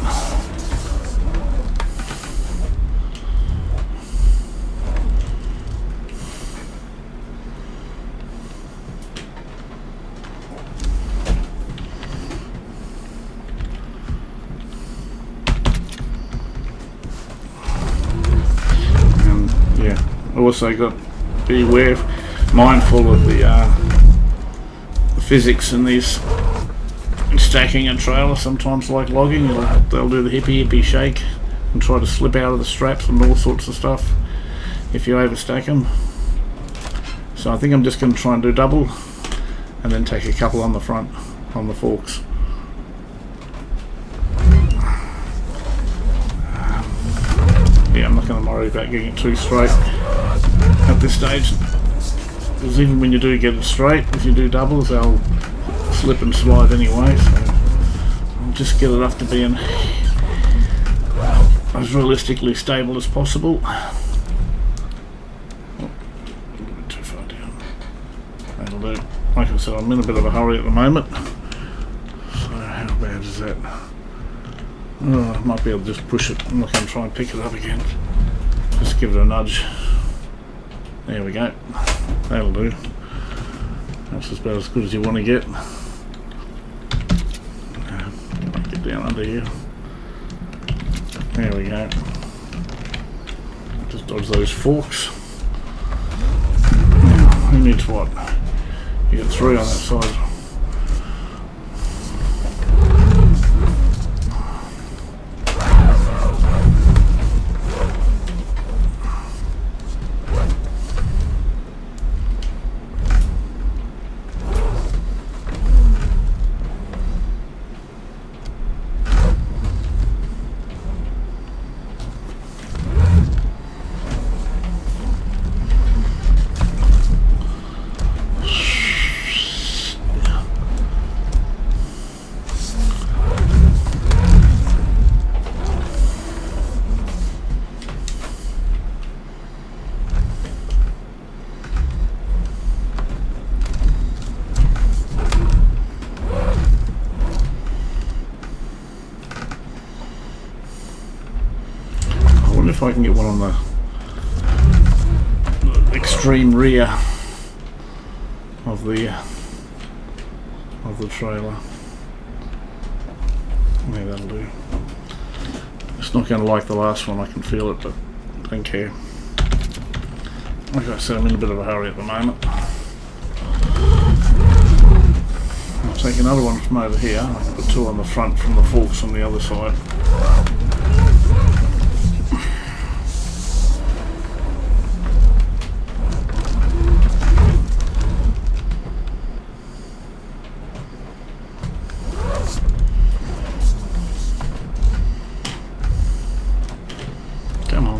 And yeah, also got to be mindful of the physics in these. Stacking a trailer, sometimes like logging, they'll do the hippie shake and try to slip out of the straps and all sorts of stuff if you overstack them. So I think I'm just going to try and do double and then take a couple on the front on the forks. I'm not going to worry about getting it too straight at this stage, because even when you do get it straight, if you do doubles, they'll slip and slide anyway, so I'll just get it up to being as realistically stable as possible. Oh, a little bit too far down. That'll do. Like I said, I'm in a bit of a hurry at the moment, so how bad is that? Oh, I might be able to just push it. I'm not going to try and pick it up again. Just give it a nudge. There we go. That'll do. That's about as good as you want to get. Get down under here. There we go. Just dodge those forks. Now, who needs what? You get 3 on that side. If I can get one on the extreme rear of the trailer. Yeah, that'll do. It's not going to like the last one, I can feel it, but don't care. Like I said, I'm in a bit of a hurry at the moment. I'll take another one from over here. I can put 2 on the front from the forks on the other side.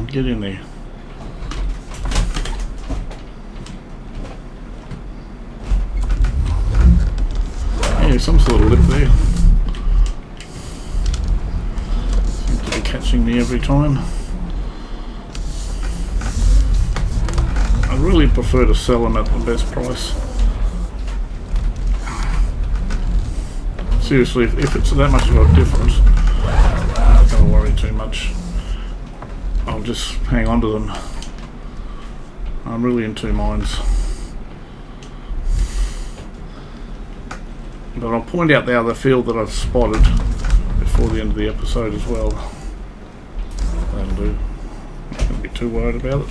Get in there. Yeah, some sort of lip there. Seems to be catching me every time. I really prefer to sell them at the best price. Seriously, if it's that much of a difference, I'm not going to worry too much. I'll just hang on to them. I'm really in 2 minds. But I'll point out the other field that I've spotted before the end of the episode as well. That'll do. Not going to be too worried about it.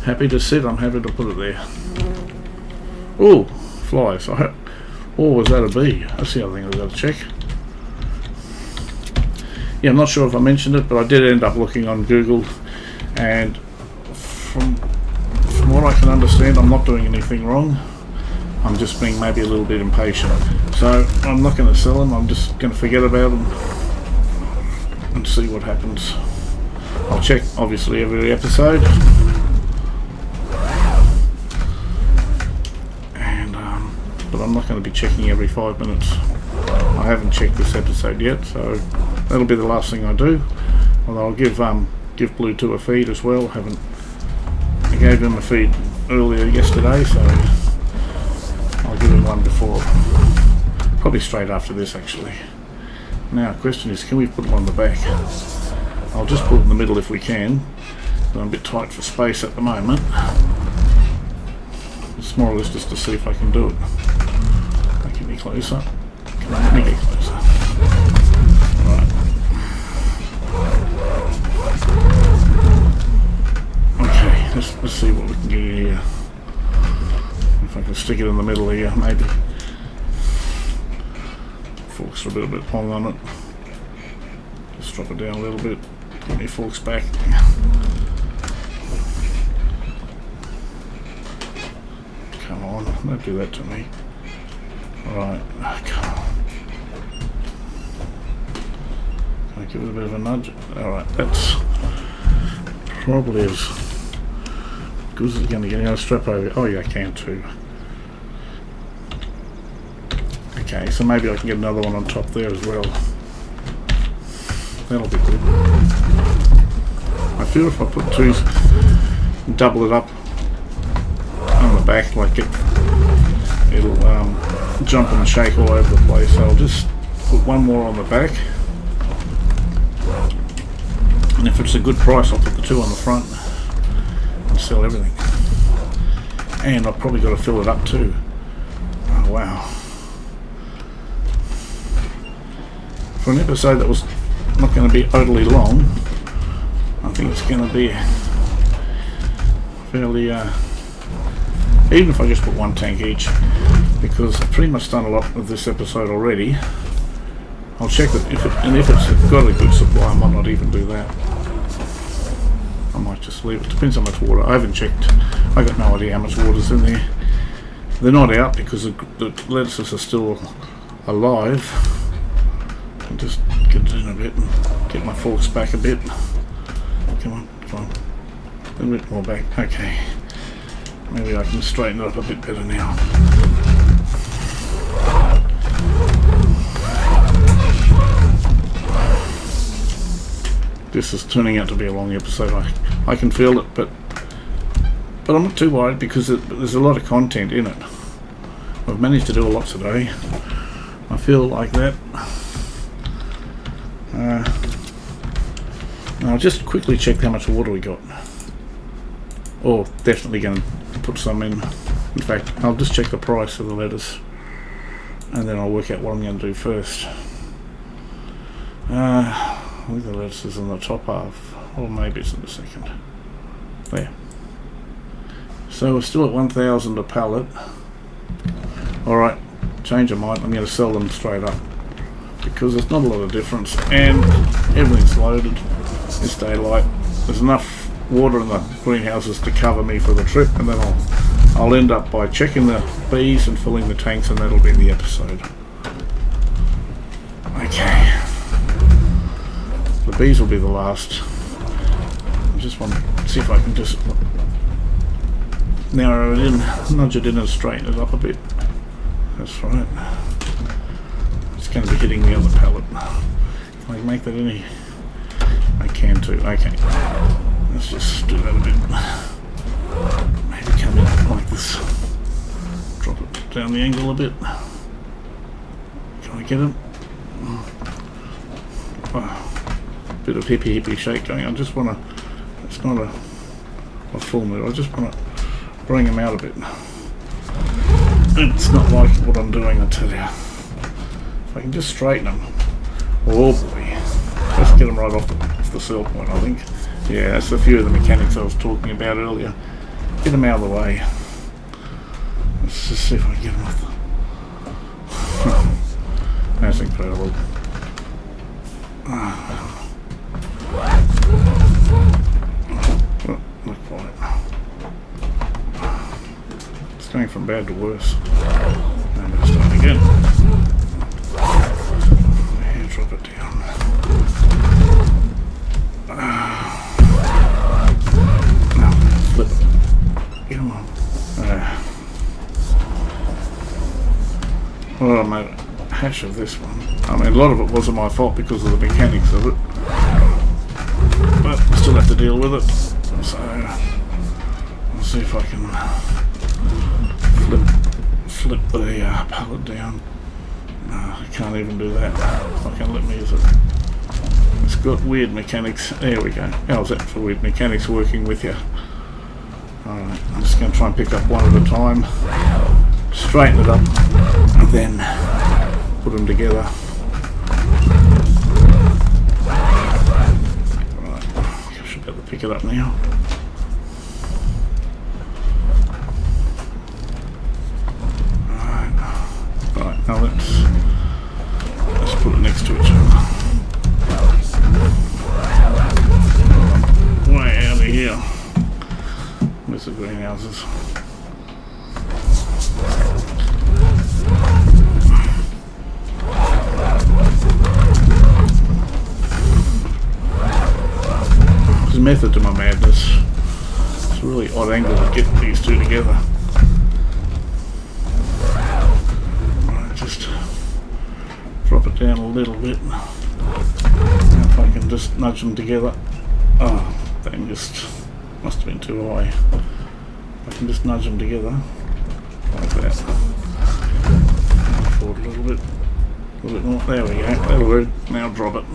Happy to sit, I'm happy to put it there. Oh, flies. Or was that a bee? That's the other thing I've got to check. Yeah, I'm not sure if I mentioned it, but I did end up looking on Google, and from what I can understand, I'm not doing anything wrong. I'm just being maybe a little bit impatient. So I'm not going to sell them, I'm just going to forget about them and see what happens. I'll check obviously every episode. But I'm not going to be checking every 5 minutes. I haven't checked this episode yet, so that'll be the last thing I do. Although I'll give Blue 2 a feed as well. I gave him a feed earlier yesterday, so I'll give him one before, probably straight after this actually. Now the question is, can we put one on the back? I'll just put it in the middle if we can, but I'm a bit tight for space at the moment. It's more or less just to see if I can do it. Make it any closer. Come on, let me get closer. Right. Okay, let's see what we can get here. If I can stick it in the middle here, maybe. Forks are a bit long on it. Just drop it down a little bit. Get my forks back. Come on, don't do that to me. Right, come on. Can I give it a bit of a nudge? Alright, that's probably as good as it's going to get. I'll strap over. Oh yeah, I can too. Okay, so maybe I can get another one on top there as well. That'll be good. I feel if I put two, double it up on the back, like it'll jump and shake all over the place. So I'll just put one more on the back, and if it's a good price, I'll put the two on the front and sell everything. And I've probably got to fill it up too. Oh wow. For an episode that was not going to be totally long, I think it's going to be fairly, even if I just put one tank each, because I've pretty much done a lot of this episode already. I'll check that if it's got a good supply, I might not even do that. I might just leave it. Depends how much water. I haven't checked. I got no idea how much water's in there. They're not out because the lettuces are still alive. I'll just get it in a bit and get my forks back a bit. Come on. A little bit more back. Okay. Maybe I can straighten it up a bit better now. This is turning out to be a long episode. I can feel it, but I'm not too worried because there's a lot of content in it. I've managed to do a lot today. I feel like that. I'll just quickly check how much water we got. Or definitely going to put some in. In fact, I'll just check the price of the lettuce, and then I'll work out what I'm going to do first. I think the lettuce is in the top half, or maybe it's in the second. There. So we're still at 1,000 a pallet. Alright, change of mind, I'm going to sell them straight up, because there's not a lot of difference, and everything's loaded. It's daylight. There's enough water in the greenhouses to cover me for the trip, and then I'll end up by checking the bees and filling the tanks, and that'll be the episode. Okay. The bees will be the last. I just want to see if I can just narrow it in, nudge it in and straighten it up a bit. That's right. It's going to be hitting the other pallet. Can I make that any? I can too. Okay. Let's just do that a bit. Maybe come in like this. Drop it down the angle a bit. Can I get it? Oh. Bit of hippie shake going on. I just want to, it's not a full move, I just want to bring them out a bit. It's not like what I'm doing, I tell you. If I can just straighten them. Oh boy. Let's get them right off the sell point, I think. Yeah, that's a few of the mechanics I was talking about earlier. Get them out of the way. Let's just see if I can get them off the... That's incredible. Well, not quite. It's going from bad to worse. I'm going to start again. Here, drop it down. Now, flip it. Come on. Well, I made a hash of this one. I mean, a lot of it wasn't my fault because of the mechanics of it. But I still have to deal with it. So, I'll see if I can flip the pallet down. No, I can't even do that. I can't let me use it. It's got weird mechanics. There we go. How's that for weird mechanics working with you? Alright, I'm just going to try and pick up one at a time. Straighten it up. And then put them together. Right, I should be able to pick it up now. Right, now let's put it next to each other. Way out of here. There's the greenhouses. method to my madness. It's a really odd angle to get these two together. Right, just drop it down a little bit. And if I can just nudge them together. Oh, they just must have been too high. I can just nudge them together like that. Forward a little bit more. There we go. That'll work. Now drop it.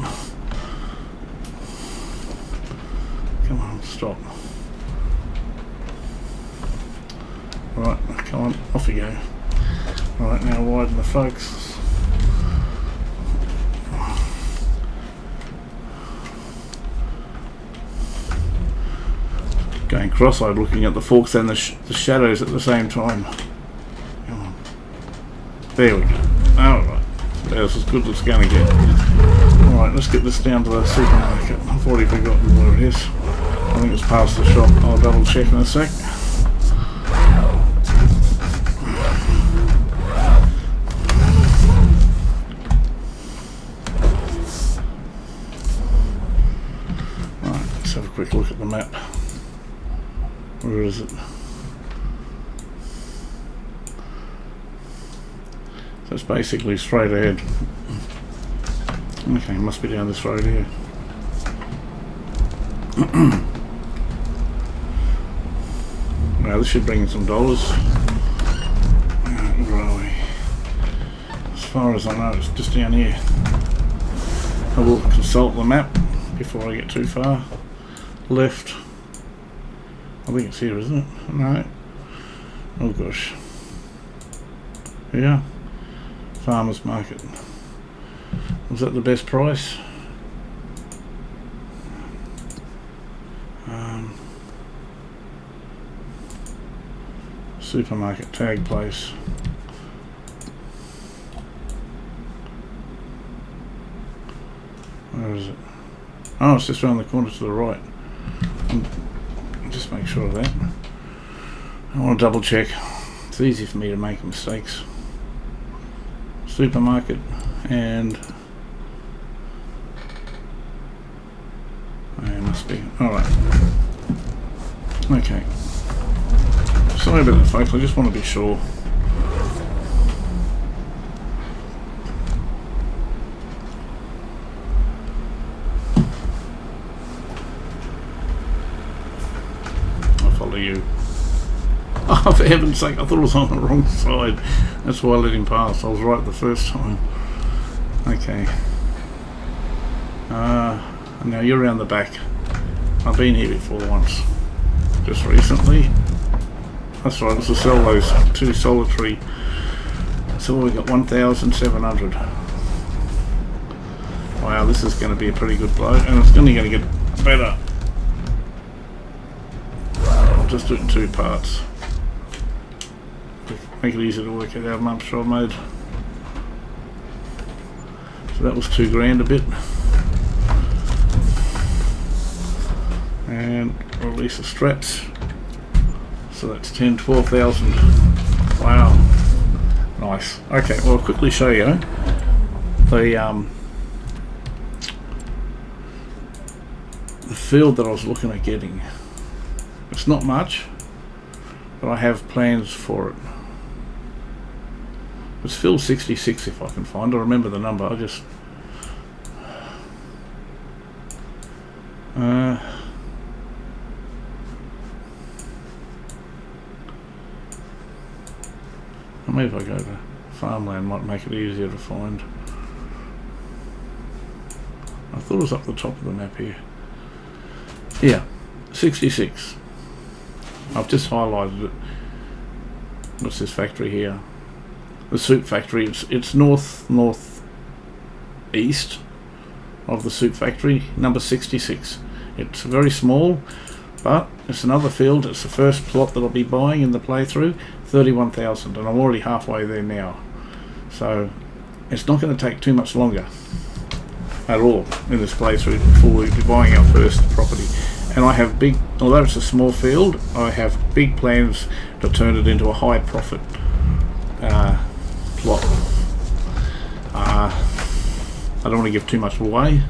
Come on, stop. Right, come on, off you go. Right, now widen the focus. Going cross-eyed looking at the forks and the shadows at the same time. Come on. There we go. Alright. That's as good as it's going to get. Alright, let's get this down to the supermarket. I've already forgotten where it is. I think it's past the shop. I'll double check in a sec. Right, let's have a quick look at the map. Where is it? So it's basically straight ahead. Okay, must be down this road here. Now this should bring in some dollars. Where are we? As far as I know, it's just down here. I will consult the map before I get too far. Left. I think it's here, isn't it? No. Oh gosh. Yeah. Farmers market. Was that the best price? Supermarket tag place. Where is it? Oh, it's just around the corner to the right. Just make sure of that. I want to double check. It's easy for me to make mistakes. Supermarket and it must be. Alright. Okay. Sorry about that, folks. I just want to be sure. I'll follow you. Oh, for heaven's sake, I thought it was on the wrong side. That's why I let him pass. I was right the first time. Okay. Now you're around the back. I've been here before once. Just recently. That's right, it was to sell those two solitary. So we got 1,700. Wow, this is going to be a pretty good blow. And it's only going to get better. I'll just do it in two parts. Make it easier to work it out. I'm sure I made. So that was $2,000 a bit. And release the straps. So that's 10, 12,000. Wow. Nice. Okay, well, I'll quickly show you the field that I was looking at getting. It's not much, but I have plans for it. It's field 66 if I can find. I remember the number. I just maybe if I go to farmland might make it easier to find. I thought it was up the top of the map here. Yeah, 66. I've just highlighted it. What's this factory here? The soup factory. It's northeast of the soup factory, number 66. It's very small, but it's another field. It's the first plot that I'll be buying in the playthrough. 31,000, and I'm already halfway there now. So it's not going to take too much longer at all in this playthrough before we'll be buying our first property. And I have big, although it's a small field, I have big plans to turn it into a high profit plot. I don't want to give too much away.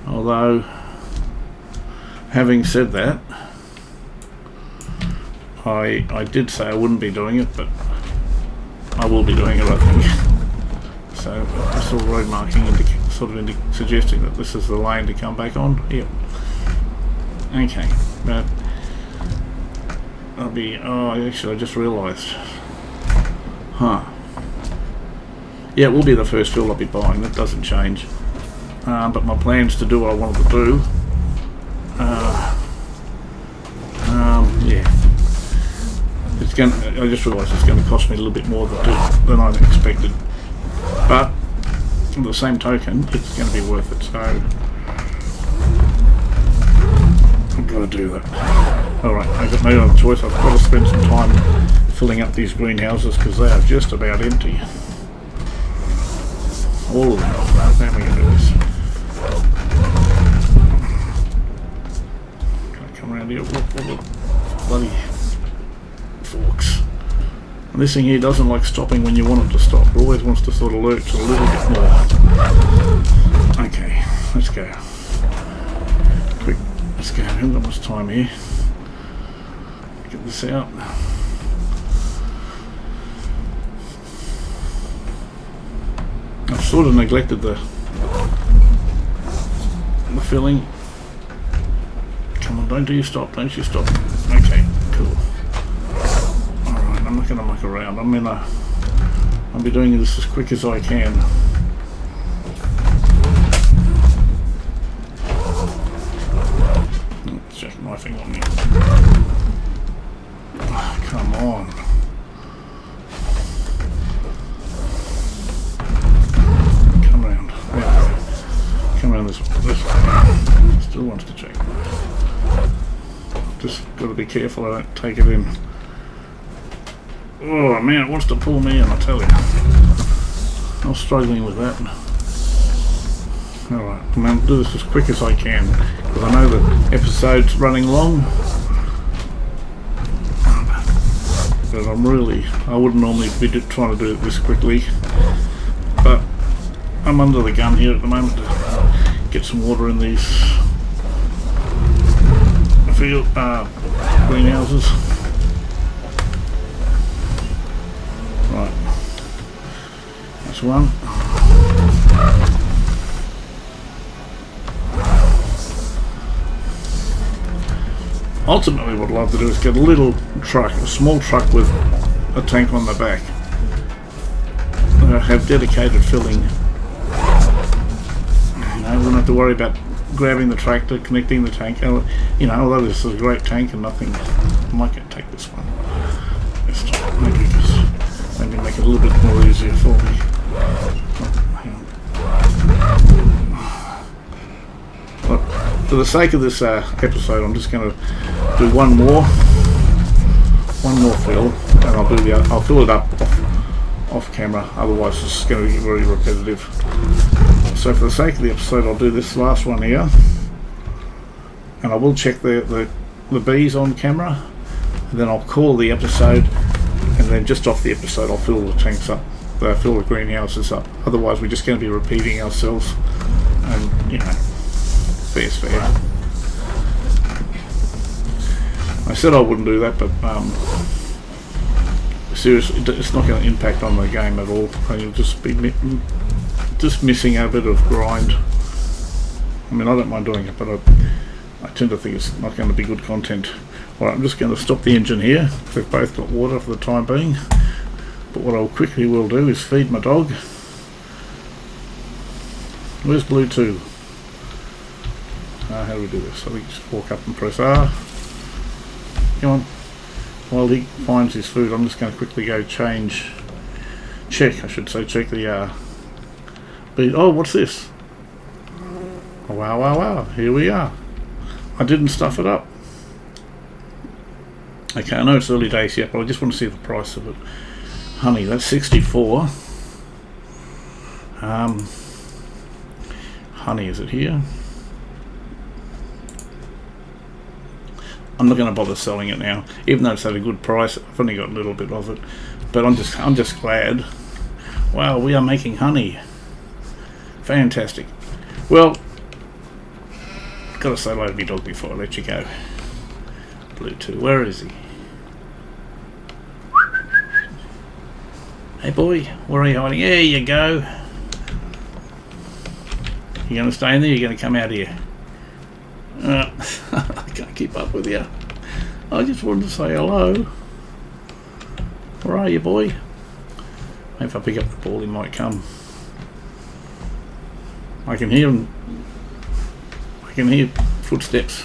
Although Having said that, I did say I wouldn't be doing it, but I will be doing it, I think. So this little road marking suggesting that this is the lane to come back on. Yep. Okay, but I'll be. Oh, actually, I just realised. Huh. Yeah, it will be the first field I'll be buying. That doesn't change. But my plans to do what I wanted to do. Yeah. It's going. I just realised it's going to cost me a little bit more than I expected. But on the same token, it's going to be worth it. So I've got to do that. Alright, I've got no other choice. I've got to spend some time filling up these greenhouses because they are just about empty. All of them. How am I going to do this? Can I come around here? What bloody forks. And this thing here doesn't like stopping when you want it to stop. It always wants to sort of lurch a little bit more. Okay, let's go. Quick, let's go. I haven't got much time here. Get this out. I've sort of neglected the filling. Come on, don't you stop, don't you stop. Okay, cool. Alright, I'm not going to muck around. I'll be doing this as quick as I can. Check my thing on me. Oh, come on. Come around. Come around this way. Still wants to check. Just got to be careful I don't take it in. Oh man, it wants to pull me in, I tell you. I'm struggling with that. Alright, I'm going to do this as quick as I can because I know the episode's running long. But I wouldn't normally be trying to do it this quickly. But I'm under the gun here at the moment to get some water in these greenhouses. Right, that's one. Ultimately what I'd love to do is get a little truck, a small truck with a tank on the back. Have dedicated filling. I wouldn't have to worry about grabbing the tractor, connecting the tank. You know, although this is a great tank and nothing, I might take this one. Maybe make it a little bit more easier for me. But for the sake of this episode, I'm just going to do one more fill, and I'll fill it up off camera. Otherwise, it's going to get very repetitive. So for the sake of the episode, I'll do this last one here, and I will check the bees on camera, and then I'll call the episode, and then just off the episode I'll fill the tanks up, fill the greenhouses up. Otherwise we're just going to be repeating ourselves, and you know, fair's fair. I said I wouldn't do that, but seriously, it's not going to impact on the game at all. You'll just be missing a bit of grind. I mean, I don't mind doing it, but I tend to think it's not going to be good content. Alright, I'm just going to stop the engine here. They've both got water for the time being. But what I'll quickly will do is feed my dog. Where's Blue 2? How do we do this? I think just walk up and press R. Come on. While he finds his food, I'm just going to quickly go check the bead. Oh, what's this? Oh, wow, here we are. I didn't stuff it up. Okay, I know it's early days yet, but I just want to see the price of it. Honey, that's 64. Honey, is it here? I'm not going to bother selling it now, even though it's at a good price. I've only got a little bit of it, but I'm just glad. Wow, we are making honey. Fantastic. Well, got to say hello to my dog before I let you go. Bluetooth, where is he? Hey boy, where are you hiding? There you go. You going to stay in there? You're going to come out here? I can't keep up with you. I just wanted to say hello. Where are you, boy? If I pick up the ball, he might come. I can hear him. I can hear footsteps.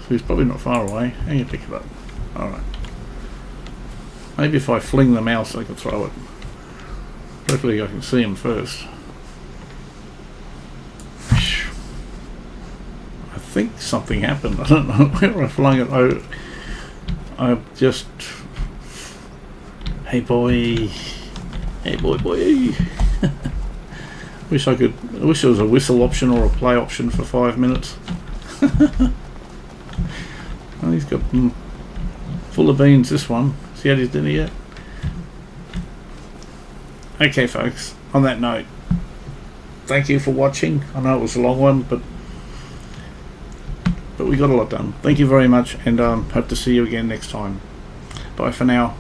So he's probably not far away. How do you pick it up? Alright. Maybe if I fling the mouse I can throw it. Hopefully I can see him first. I think something happened. I don't know where I flung it. I just... Hey boy. Hey boy. I wish there was a whistle option or a play option for 5 minutes. Oh, he's got full of beans, this one. See how he's dinner yet? Okay folks, on that note, thank you for watching. I know it was a long one, but we got a lot done. Thank you very much, and hope to see you again next time. Bye for now.